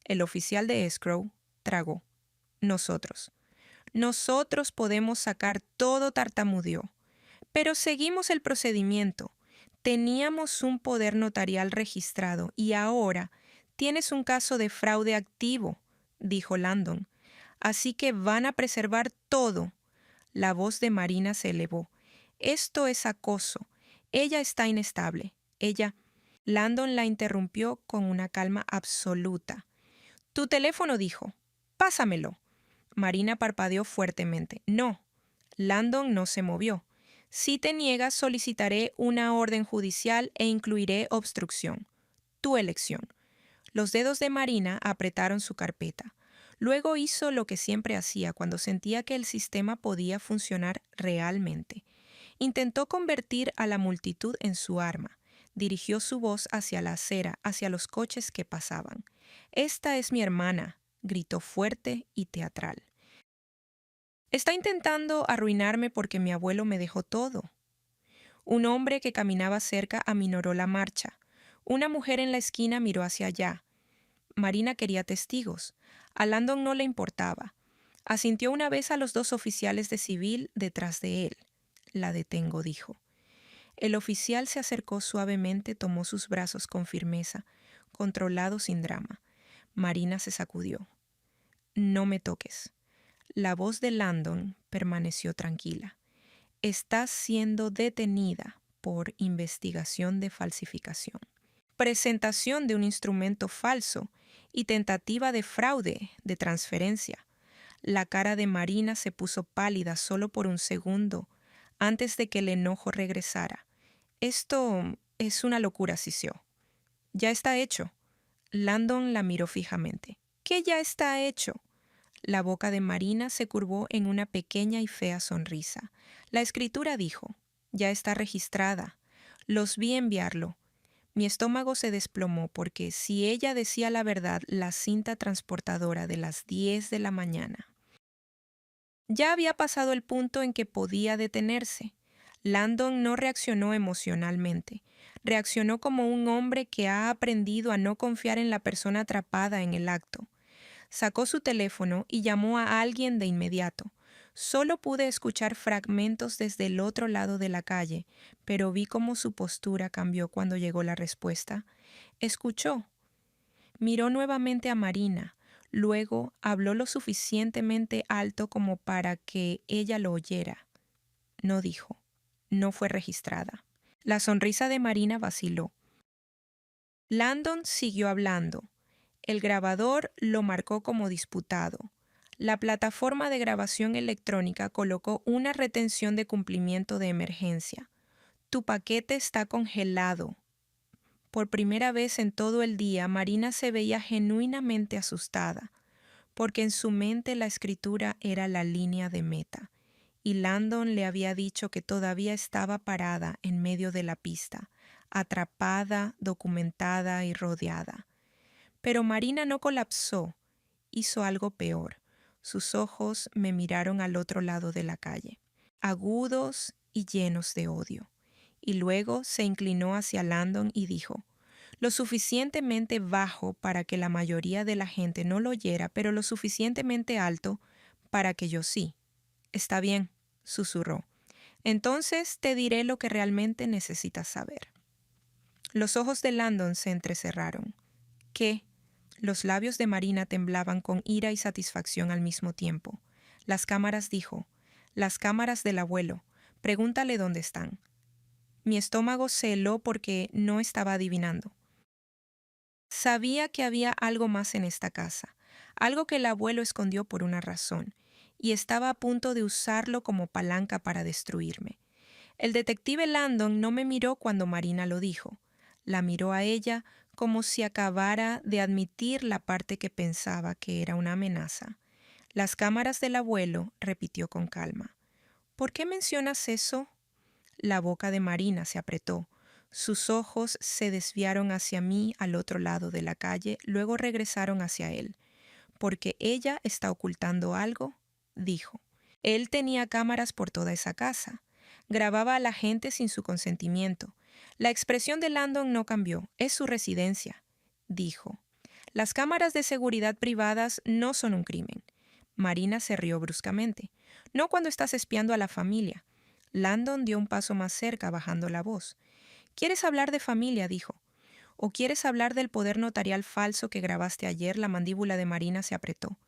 El oficial de Escrow tragó. Nosotros. Nosotros podemos sacar todo, tartamudeó. Pero seguimos el procedimiento. Teníamos un poder notarial registrado y ahora tienes un caso de fraude activo, dijo Landon. Así que van a preservar todo. La voz de Marina se elevó. Esto es acoso. Ella está inestable. Ella... Landon la interrumpió con una calma absoluta. Tu teléfono, dijo. Pásamelo. Marina parpadeó fuertemente. No. Landon no se movió. Si te niegas, solicitaré una orden judicial e incluiré obstrucción. Tu elección. Los dedos de Marina apretaron su carpeta. Luego hizo lo que siempre hacía cuando sentía que el sistema podía funcionar realmente. Intentó convertir a la multitud en su arma. Dirigió su voz hacia la acera, hacia los coches que pasaban. «Esta es mi hermana», gritó fuerte y teatral. «Está intentando arruinarme porque mi abuelo me dejó todo». Un hombre que caminaba cerca aminoró la marcha. Una mujer en la esquina miró hacia allá. Marina quería testigos. A Landon no le importaba. Asintió una vez a los dos oficiales de civil detrás de él. «La detengo», dijo. El oficial se acercó suavemente, tomó sus brazos con firmeza, controlado sin drama. Marina se sacudió. «No me toques». La voz de Landon permaneció tranquila. «Estás siendo detenida por investigación de falsificación, presentación de un instrumento falso y tentativa de fraude de transferencia». La cara de Marina se puso pálida solo por un segundo antes de que el enojo regresara. «Esto es una locura», siseó. «Ya está hecho». Landon la miró fijamente. «¿Qué ya está hecho?» La boca de Marina se curvó en una pequeña y fea sonrisa. La escritura dijo: ya está registrada. Los vi enviarlo. Mi estómago se desplomó porque si ella decía la verdad, la cinta transportadora de las 10 de la mañana. Ya había pasado el punto en que podía detenerse. Landon no reaccionó emocionalmente. Reaccionó como un hombre que ha aprendido a no confiar en la persona atrapada en el acto. Sacó su teléfono y llamó a alguien de inmediato. Solo pude escuchar fragmentos desde el otro lado de la calle, pero vi cómo su postura cambió cuando llegó la respuesta. Escuchó. Miró nuevamente a Marina. Luego habló lo suficientemente alto como para que ella lo oyera. No dijo. No fue registrada. La sonrisa de Marina vaciló. Landon siguió hablando. El grabador lo marcó como disputado. La plataforma de grabación electrónica colocó una retención de cumplimiento de emergencia. Tu paquete está congelado. Por primera vez en todo el día, Marina se veía genuinamente asustada, porque en su mente la escritura era la línea de meta, y Landon le había dicho que todavía estaba parada en medio de la pista, atrapada, documentada y rodeada. Pero Marina no colapsó, hizo algo peor. Sus ojos me miraron al otro lado de la calle, agudos y llenos de odio. Y luego se inclinó hacia Landon y dijo: lo suficientemente bajo para que la mayoría de la gente no lo oyera, pero lo suficientemente alto para que yo sí. Está bien, susurró. Entonces te diré lo que realmente necesitas saber. Los ojos de Landon se entrecerraron. ¿Qué? Los labios de Marina temblaban con ira y satisfacción al mismo tiempo. Las cámaras, dijo. Las cámaras del abuelo. Pregúntale dónde están. Mi estómago se heló porque no estaba adivinando. Sabía que había algo más en esta casa, algo que el abuelo escondió por una razón, y estaba a punto de usarlo como palanca para destruirme. El detective Landon no me miró cuando Marina lo dijo. La miró a ella como si acabara de admitir la parte que pensaba que era una amenaza. Las cámaras del abuelo, repitió con calma. ¿Por qué mencionas eso? La boca de Marina se apretó. Sus ojos se desviaron hacia mí al otro lado de la calle, luego regresaron hacia él. ¿Porque ella está ocultando algo? Dijo. Él tenía cámaras por toda esa casa. Grababa a la gente sin su consentimiento. La expresión de Landon no cambió. Es su residencia, dijo. Las cámaras de seguridad privadas no son un crimen. Marina se rió bruscamente. No cuando estás espiando a la familia. Landon dio un paso más cerca, bajando la voz. ¿Quieres hablar de familia?, dijo. ¿O quieres hablar del poder notarial falso que grabaste ayer? La mandíbula de Marina se apretó.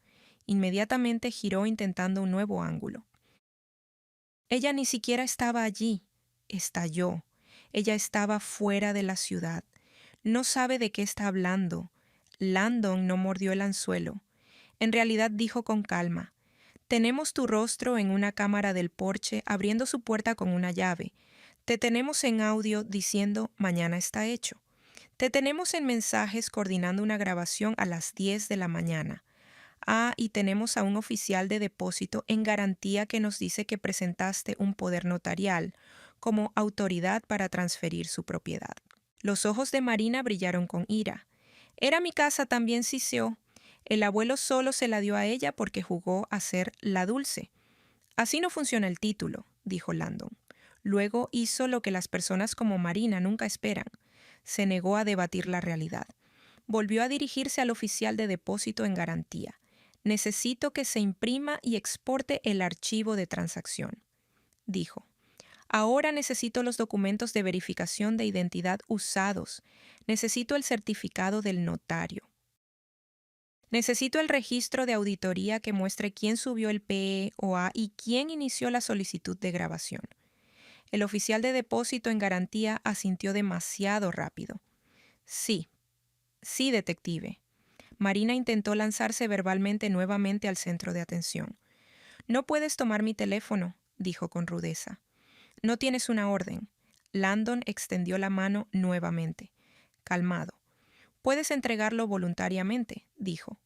Inmediatamente giró intentando un nuevo ángulo. Ella ni siquiera estaba allí. Estalló. Ella estaba fuera de la ciudad. No sabe de qué está hablando. Landon no mordió el anzuelo. En realidad dijo con calma: tenemos tu rostro en una cámara del porche abriendo su puerta con una llave. Te tenemos en audio diciendo mañana está hecho. Te tenemos en mensajes coordinando una grabación a las 10 de la mañana. Ah, y tenemos a un oficial de depósito en garantía que nos dice que presentaste un poder notarial como autoridad para transferir su propiedad. Los ojos de Marina brillaron con ira. Era mi casa, también siseó. El abuelo solo se la dio a ella porque jugó a ser la dulce. Así no funciona el título, dijo Landon. Luego hizo lo que las personas como Marina nunca esperan. Se negó a debatir la realidad. Volvió a dirigirse al oficial de depósito en garantía. Necesito que se imprima y exporte el archivo de transacción, dijo. Ahora necesito los documentos de verificación de identidad usados. Necesito el certificado del notario. Necesito el registro de auditoría que muestre quién subió el PEOA y quién inició la solicitud de grabación. El oficial de depósito en garantía asintió demasiado rápido. Sí, detective. Marina intentó lanzarse verbalmente nuevamente al centro de atención. No puedes tomar mi teléfono, dijo con rudeza. No tienes una orden. Landon extendió la mano nuevamente. Calmado. Puedes entregarlo voluntariamente, dijo.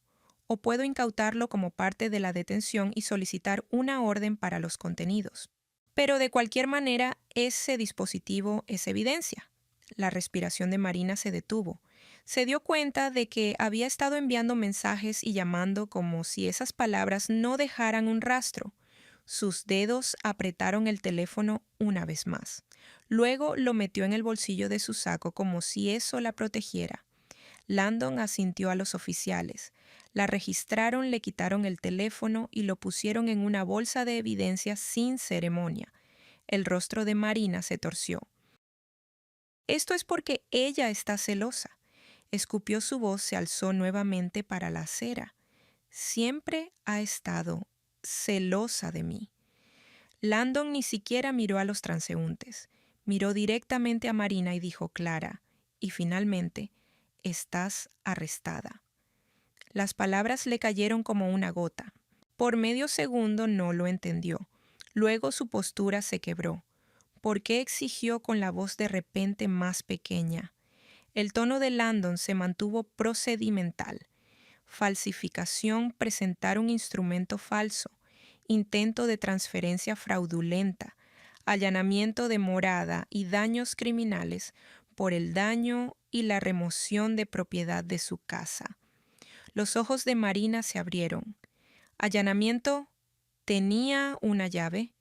o puedo incautarlo como parte de la detención y solicitar una orden para los contenidos. Pero de cualquier manera, ese dispositivo es evidencia. La respiración de Marina se detuvo. Se dio cuenta de que había estado enviando mensajes y llamando como si esas palabras no dejaran un rastro. Sus dedos apretaron el teléfono una vez más. Luego lo metió en el bolsillo de su saco como si eso la protegiera. Landon asintió a los oficiales. La registraron, le quitaron el teléfono y lo pusieron en una bolsa de evidencia sin ceremonia. El rostro de Marina se torció. Esto es porque ella está celosa. Escupió su voz, se alzó nuevamente para la acera. Siempre ha estado celosa de mí. Landon ni siquiera miró a los transeúntes. Miró directamente a Marina y dijo clara, y finalmente, estás arrestada. Las palabras le cayeron como una gota. Por medio segundo no lo entendió. Luego su postura se quebró. ¿Por qué exigió con la voz de repente más pequeña? El tono de Landon se mantuvo procedimental. Falsificación, presentar un instrumento falso, intento de transferencia fraudulenta, allanamiento de morada y daños criminales por el daño y la remoción de propiedad de su casa. Los ojos de Marina se abrieron. Allanamiento, ¿tenía una llave?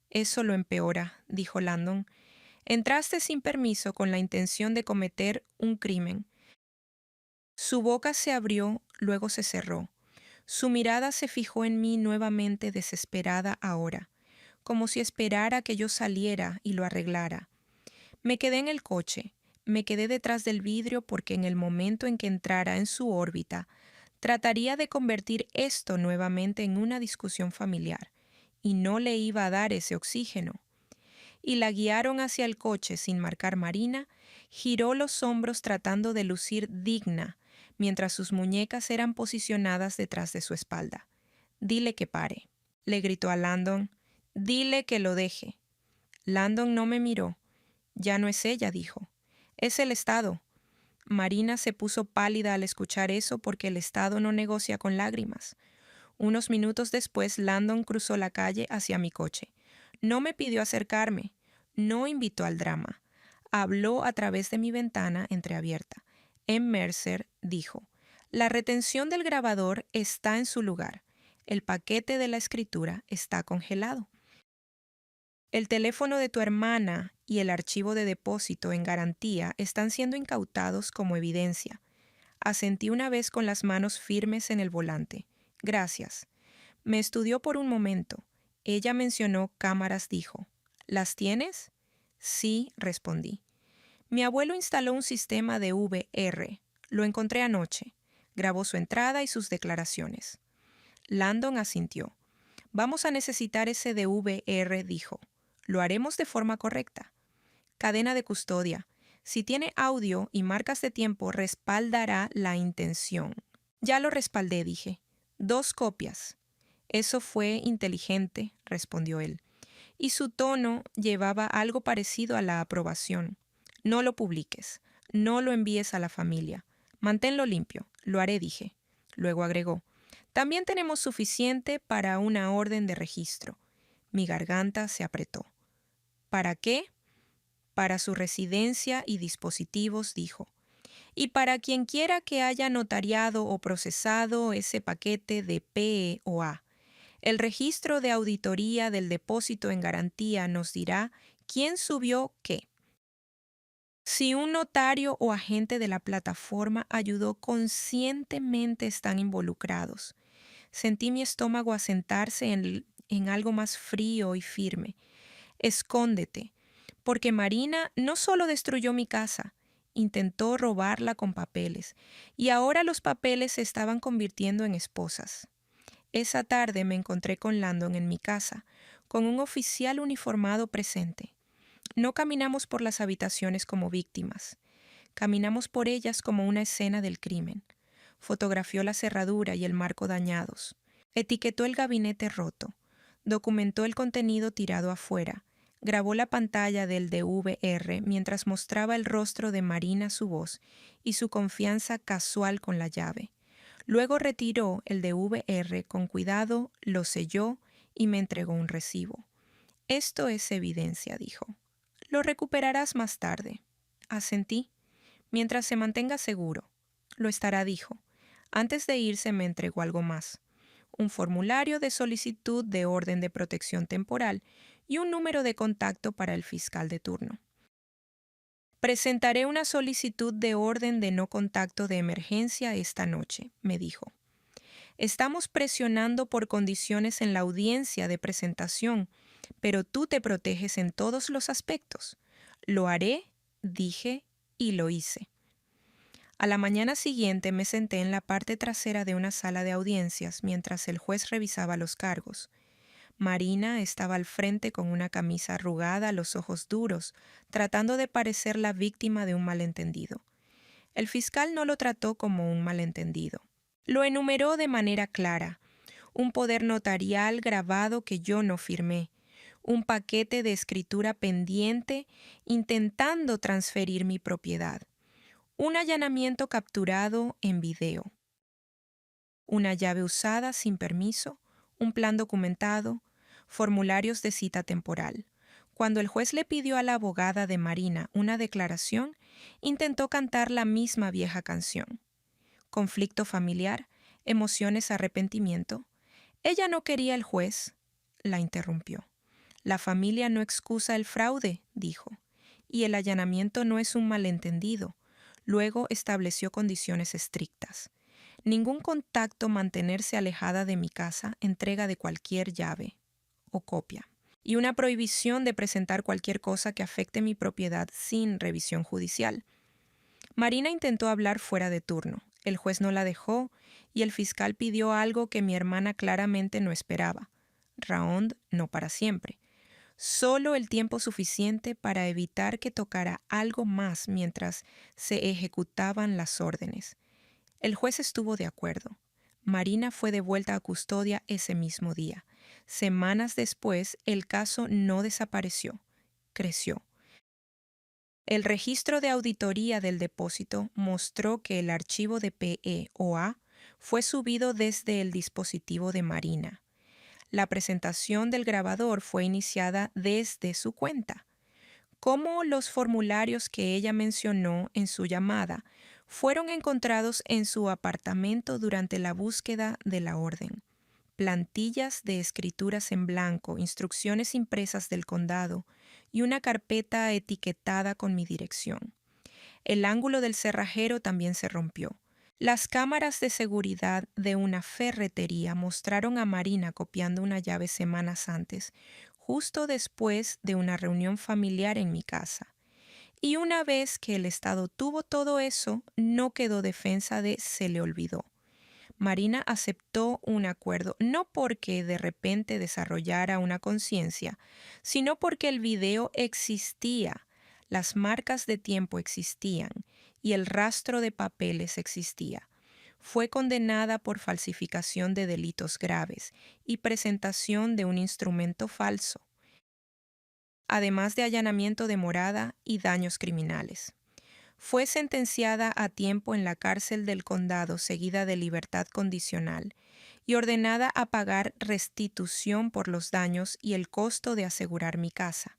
Eso lo empeora, dijo Landon. Entraste sin permiso con la intención de cometer un crimen. Su boca se abrió, luego se cerró. Su mirada se fijó en mí nuevamente desesperada ahora, como si esperara que yo saliera y lo arreglara. Me quedé en el coche, me quedé detrás del vidrio porque en el momento en que entrara en su órbita, trataría de convertir esto nuevamente en una discusión familiar, y no le iba a dar ese oxígeno. Y la guiaron hacia el coche sin marcar Marina, giró los hombros tratando de lucir digna, mientras sus muñecas eran posicionadas detrás de su espalda. «Dile que pare», le gritó a Landon. «Dile que lo deje». Landon no me miró. «Ya no es ella», dijo. «Es el Estado». Marina se puso pálida al escuchar eso porque el Estado no negocia con lágrimas. Unos minutos después, Landon cruzó la calle hacia mi coche. No me pidió acercarme, no invitó al drama. Habló a través de mi ventana entreabierta. En Mercer dijo, «La retención del grabador está en su lugar. El paquete de la escritura está congelado. El teléfono de tu hermana y el archivo de depósito en garantía están siendo incautados como evidencia». Asentí una vez con las manos firmes en el volante. «Gracias». Me estudió por un momento. Ella mencionó cámaras, dijo. «¿Las tienes?» «Sí», respondí. «Mi abuelo instaló un sistema de VR. Lo encontré anoche». Grabó su entrada y sus declaraciones. Landon asintió. «Vamos a necesitar ese de VR», dijo. «Lo haremos de forma correcta». Cadena de custodia. Si tiene audio y marcas de tiempo, respaldará la intención. «Ya lo respaldé», dije. «2 copias». «Eso fue inteligente», respondió él. Y su tono llevaba algo parecido a la aprobación. «No lo publiques. No lo envíes a la familia. Manténlo limpio». «Lo haré», dije. Luego agregó. «También tenemos suficiente para una orden de registro». Mi garganta se apretó. «¿Para qué?» «Para su residencia y dispositivos», dijo. «Y para quien quiera que haya notariado o procesado ese paquete de P o A. El registro de auditoría del depósito en garantía nos dirá quién subió qué. Si un notario o agente de la plataforma ayudó conscientemente, están involucrados». Sentí mi estómago asentarse en algo más frío y firme. «Escóndete, porque Marina no solo destruyó mi casa, intentó robarla con papeles, y ahora los papeles se estaban convirtiendo en esposas». Esa tarde me encontré con Landon en mi casa, con un oficial uniformado presente. No caminamos por las habitaciones como víctimas. Caminamos por ellas como una escena del crimen. Fotografió la cerradura y el marco dañados. Etiquetó el gabinete roto. Documentó el contenido tirado afuera. Grabó la pantalla del DVR mientras mostraba el rostro de Marina, su voz y su confianza casual con la llave. Luego retiró el de VR con cuidado, lo selló y me entregó un recibo. Esto es evidencia, dijo. Lo recuperarás más tarde. Asentí. Mientras se mantenga seguro. Lo estará, dijo. Antes de irse me entregó algo más. Un formulario de solicitud de orden de protección temporal y un número de contacto para el fiscal de turno. Presentaré una solicitud de orden de no contacto de emergencia esta noche, me dijo. Estamos presionando por condiciones en la audiencia de presentación, pero tú te proteges en todos los aspectos. Lo haré, dije, y lo hice. A la mañana siguiente me senté en la parte trasera de una sala de audiencias mientras el juez revisaba los cargos. Marina estaba al frente con una camisa arrugada, los ojos duros, tratando de parecer la víctima de un malentendido. El fiscal no lo trató como un malentendido. Lo enumeró de manera clara. Un poder notarial grabado que yo no firmé. Un paquete de escritura pendiente intentando transferir mi propiedad. Un allanamiento capturado en video. Una llave usada sin permiso. Un plan documentado. Formularios de cita temporal. Cuando el juez le pidió a la abogada de Marina una declaración, intentó cantar la misma vieja canción. Conflicto familiar, emociones, arrepentimiento. Ella no quería al juez, la interrumpió. La familia no excusa el fraude, dijo, y el allanamiento no es un malentendido. Luego estableció condiciones estrictas. Ningún contacto, mantenerse alejada de mi casa, entrega de cualquier llave o copia, y una prohibición de presentar cualquier cosa que afecte mi propiedad sin revisión judicial. Marina intentó hablar fuera de turno. El juez no la dejó y el fiscal pidió algo que mi hermana claramente no esperaba. Raond no para siempre. Solo el tiempo suficiente para evitar que tocara algo más mientras se ejecutaban las órdenes. El juez estuvo de acuerdo. Marina fue devuelta a custodia ese mismo día. Semanas después, el caso no desapareció, creció. El registro de auditoría del depósito mostró que el archivo de PEOA fue subido desde el dispositivo de Marina. La presentación del grabador fue iniciada desde su cuenta. Como los formularios que ella mencionó en su llamada fueron encontrados en su apartamento durante la búsqueda de la orden. Plantillas de escrituras en blanco, instrucciones impresas del condado y una carpeta etiquetada con mi dirección. El ángulo del cerrajero también se rompió. Las cámaras de seguridad de una ferretería mostraron a Marina copiando una llave semanas antes, justo después de una reunión familiar en mi casa. Y una vez que el Estado tuvo todo eso, no quedó defensa de se le olvidó. Marina aceptó un acuerdo no porque de repente desarrollara una conciencia, sino porque el video existía, las marcas de tiempo existían y el rastro de papeles existía. Fue condenada por falsificación de delitos graves y presentación de un instrumento falso, además de allanamiento de morada y daños criminales. Fue sentenciada a tiempo en la cárcel del condado seguida de libertad condicional y ordenada a pagar restitución por los daños y el costo de asegurar mi casa.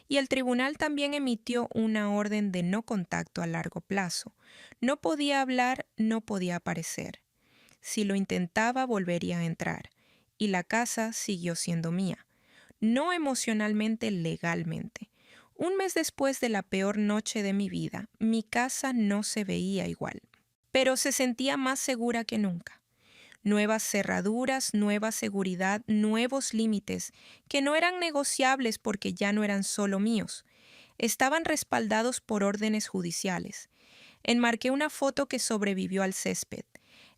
Y el tribunal también emitió una orden de no contacto a largo plazo. No podía hablar, no podía aparecer. Si lo intentaba, volvería a entrar. Y la casa siguió siendo mía. No emocionalmente, legalmente. Un mes después de la peor noche de mi vida, mi casa no se veía igual, pero se sentía más segura que nunca. Nuevas cerraduras, nueva seguridad, nuevos límites, que no eran negociables porque ya no eran solo míos. Estaban respaldados por órdenes judiciales. Enmarqué una foto que sobrevivió al césped.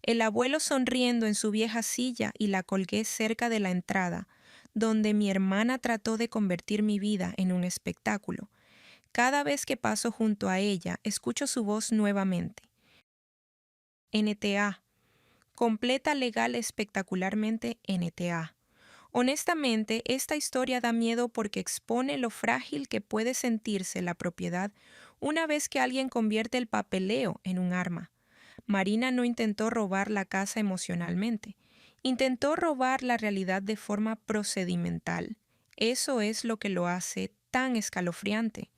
El abuelo sonriendo en su vieja silla y la colgué cerca de la entrada, donde mi hermana trató de convertir mi vida en un espectáculo. Cada vez que paso junto a ella, escucho su voz nuevamente. NTA. Completa, legal, espectacularmente NTA. Honestamente, esta historia da miedo porque expone lo frágil que puede sentirse la propiedad una vez que alguien convierte el papeleo en un arma. Marina no intentó robar la casa emocionalmente. Intentó robar la realidad de forma procedimental. Eso es lo que lo hace tan escalofriante.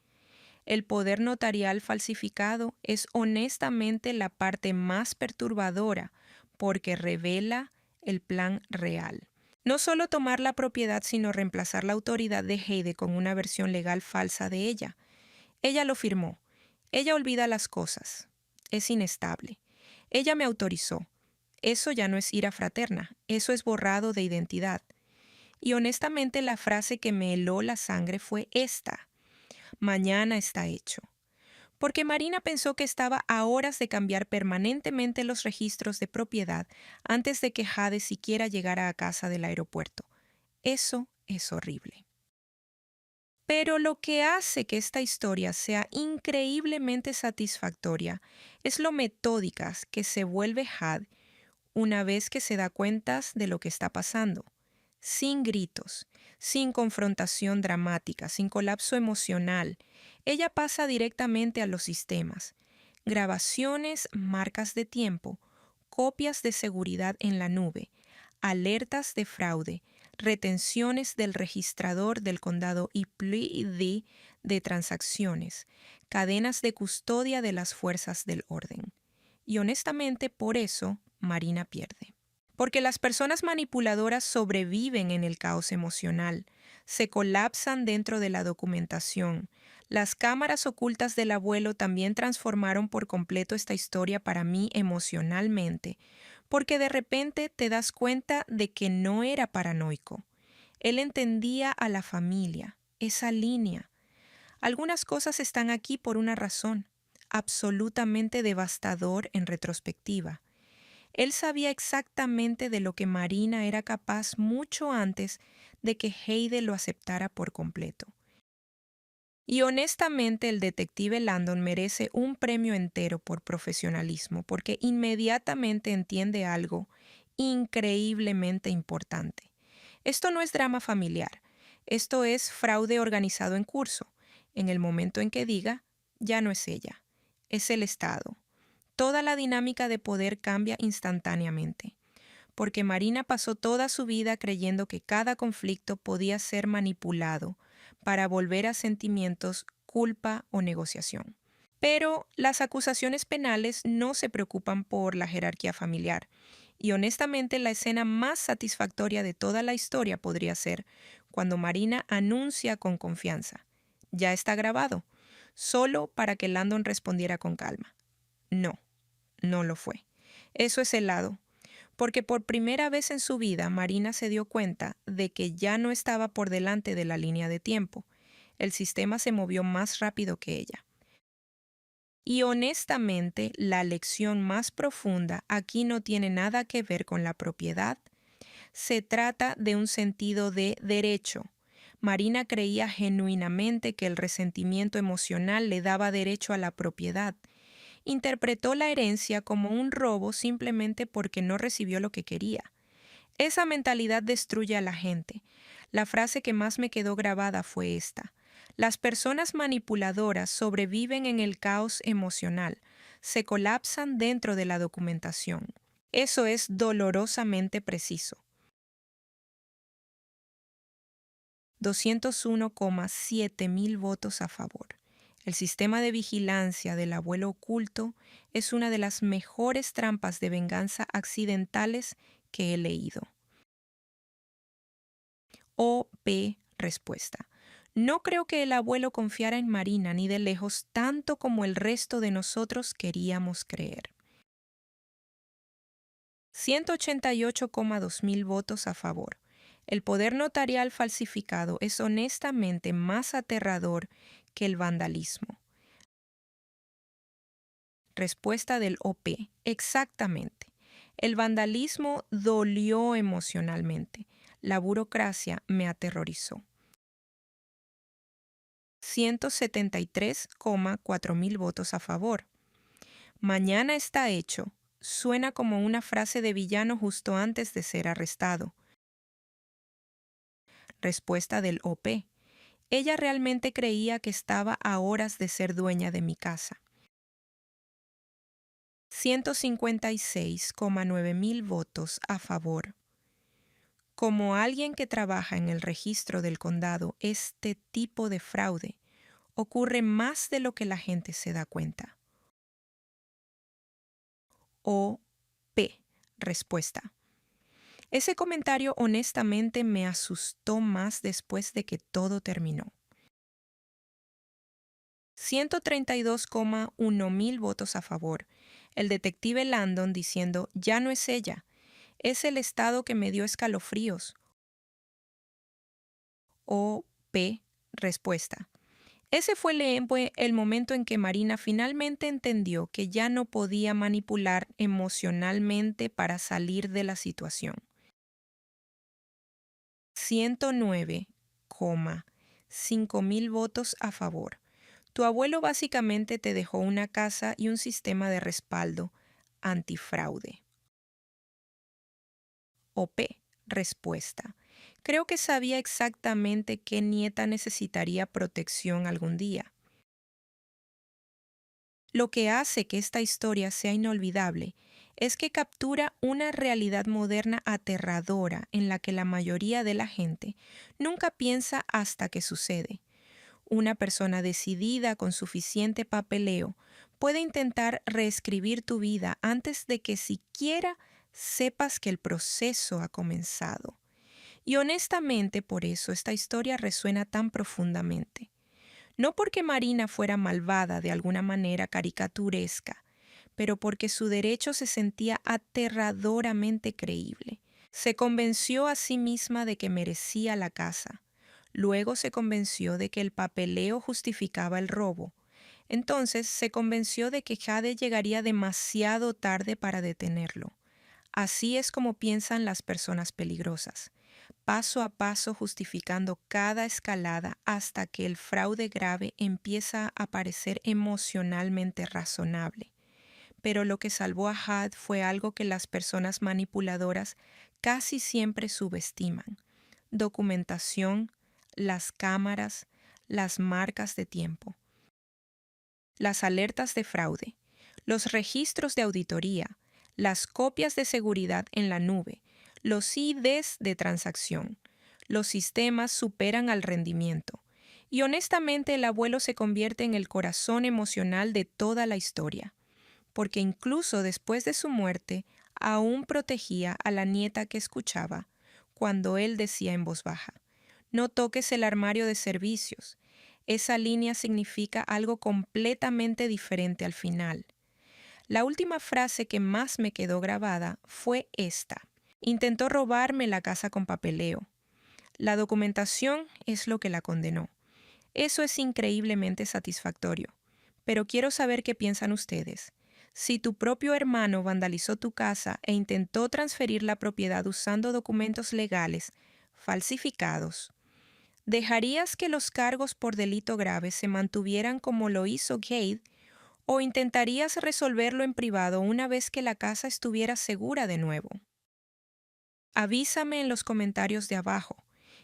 El poder notarial falsificado es honestamente la parte más perturbadora porque revela el plan real. No solo tomar la propiedad, sino reemplazar la autoridad de Heide con una versión legal falsa de ella. Ella lo firmó. Ella olvida las cosas. Es inestable. Ella me autorizó. Eso ya no es ira fraterna. Eso es borrado de identidad. Y honestamente la frase que me heló la sangre fue esta: mañana está hecho. Porque Marina pensó que estaba a horas de cambiar permanentemente los registros de propiedad antes de que Jade siquiera llegara a casa del aeropuerto. Eso es horrible. Pero lo que hace que esta historia sea increíblemente satisfactoria es lo metódicas que se vuelve Jade una vez que se da cuenta de lo que está pasando. Sin gritos, sin confrontación dramática, sin colapso emocional. Ella pasa directamente a los sistemas. Grabaciones, marcas de tiempo, copias de seguridad en la nube, alertas de fraude, retenciones del registrador del condado y PLD de transacciones, cadenas de custodia de las fuerzas del orden. Y honestamente, por eso, Marina pierde. Porque las personas manipuladoras sobreviven en el caos emocional, se colapsan dentro de la documentación. Las cámaras ocultas del abuelo también transformaron por completo esta historia para mí emocionalmente, porque de repente te das cuenta de que no era paranoico. Él entendía a la familia, esa línea. Algunas cosas están aquí por una razón, absolutamente devastador en retrospectiva. Él sabía exactamente de lo que Marina era capaz mucho antes de que Heide lo aceptara por completo. Y honestamente el detective Landon merece un premio entero por profesionalismo, porque inmediatamente entiende algo increíblemente importante. Esto no es drama familiar, esto es fraude organizado en curso. En el momento en que diga, ya no es ella, es el Estado. Toda la dinámica de poder cambia instantáneamente, porque Marina pasó toda su vida creyendo que cada conflicto podía ser manipulado para volver a sentimientos, culpa o negociación. Pero las acusaciones penales no se preocupan por la jerarquía familiar, y honestamente la escena más satisfactoria de toda la historia podría ser cuando Marina anuncia con confianza: ya está grabado, solo para que Landon respondiera con calma: no. No lo fue. Eso es helado, porque por primera vez en su vida Marina se dio cuenta de que ya no estaba por delante de la línea de tiempo. El sistema se movió más rápido que ella. Y honestamente, la lección más profunda aquí no tiene nada que ver con la propiedad. Se trata de un sentido de derecho. Marina creía genuinamente que el resentimiento emocional le daba derecho a la propiedad. Interpretó la herencia como un robo simplemente porque no recibió lo que quería. Esa mentalidad destruye a la gente. La frase que más me quedó grabada fue esta: las personas manipuladoras sobreviven en el caos emocional, se colapsan dentro de la documentación. Eso es dolorosamente preciso. 201,7 mil votos a favor. El sistema de vigilancia del abuelo oculto es una de las mejores trampas de venganza accidentales que he leído. O.P. Respuesta. No creo que el abuelo confiara en Marina ni de lejos tanto como el resto de nosotros queríamos creer. 188,2 mil votos a favor. El poder notarial falsificado es honestamente más aterrador que el vandalismo. Respuesta del OP. Exactamente. El vandalismo dolió emocionalmente. La burocracia me aterrorizó. 173,4 mil votos a favor. Mañana está hecho. Suena como una frase de villano justo antes de ser arrestado. Respuesta del OP. Ella realmente creía que estaba a horas de ser dueña de mi casa. 156,9 mil votos a favor. Como alguien que trabaja en el registro del condado, este tipo de fraude ocurre más de lo que la gente se da cuenta. O P. Respuesta. Ese comentario honestamente me asustó más después de que todo terminó. 132,1 mil votos a favor. El detective Landon diciendo, ya no es ella, es el estado que me dio escalofríos. O P. Respuesta. Ese fue el momento en que Marina finalmente entendió que ya no podía manipular emocionalmente para salir de la situación. 109,5 mil votos a favor. Tu abuelo básicamente te dejó una casa y un sistema de respaldo antifraude. O P. Respuesta. Creo que sabía exactamente qué nieta necesitaría protección algún día. Lo que hace que esta historia sea inolvidable es que captura una realidad moderna aterradora en la que la mayoría de la gente nunca piensa hasta que sucede. Una persona decidida con suficiente papeleo puede intentar reescribir tu vida antes de que siquiera sepas que el proceso ha comenzado. Y honestamente por eso esta historia resuena tan profundamente. No porque Marina fuera malvada de alguna manera caricaturesca, pero porque su derecho se sentía aterradoramente creíble. Se convenció a sí misma de que merecía la casa. Luego se convenció de que el papeleo justificaba el robo. Entonces se convenció de que Jade llegaría demasiado tarde para detenerlo. Así es como piensan las personas peligrosas, paso a paso justificando cada escalada hasta que el fraude grave empieza a parecer emocionalmente razonable. Pero lo que salvó a Had fue algo que las personas manipuladoras casi siempre subestiman: documentación, las cámaras, las marcas de tiempo, las alertas de fraude, los registros de auditoría, las copias de seguridad en la nube, los IDs de transacción. Los sistemas superan al rendimiento. Y honestamente el abuelo se convierte en el corazón emocional de toda la historia, porque incluso después de su muerte, aún protegía a la nieta que escuchaba cuando él decía en voz baja: no toques el armario de servicios. Esa línea significa algo completamente diferente al final. La última frase que más me quedó grabada fue esta: intentó robarme la casa con papeleo. La documentación es lo que la condenó. Eso es increíblemente satisfactorio. Pero quiero saber qué piensan ustedes. Si tu propio hermano vandalizó tu casa e intentó transferir la propiedad usando documentos legales falsificados, ¿dejarías que los cargos por delito grave se mantuvieran como lo hizo Jade, o intentarías resolverlo en privado una vez que la casa estuviera segura de nuevo? Avísame en los comentarios de abajo.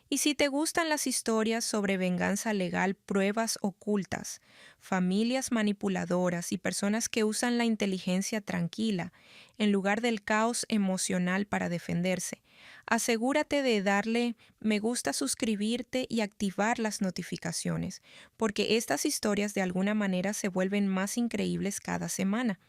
Y si te gustan las historias sobre venganza legal, pruebas ocultas, familias manipuladoras y personas que usan la inteligencia tranquila en lugar del caos emocional para defenderse, asegúrate de darle me gusta, suscribirte y activar las notificaciones, porque estas historias de alguna manera se vuelven más increíbles cada semana.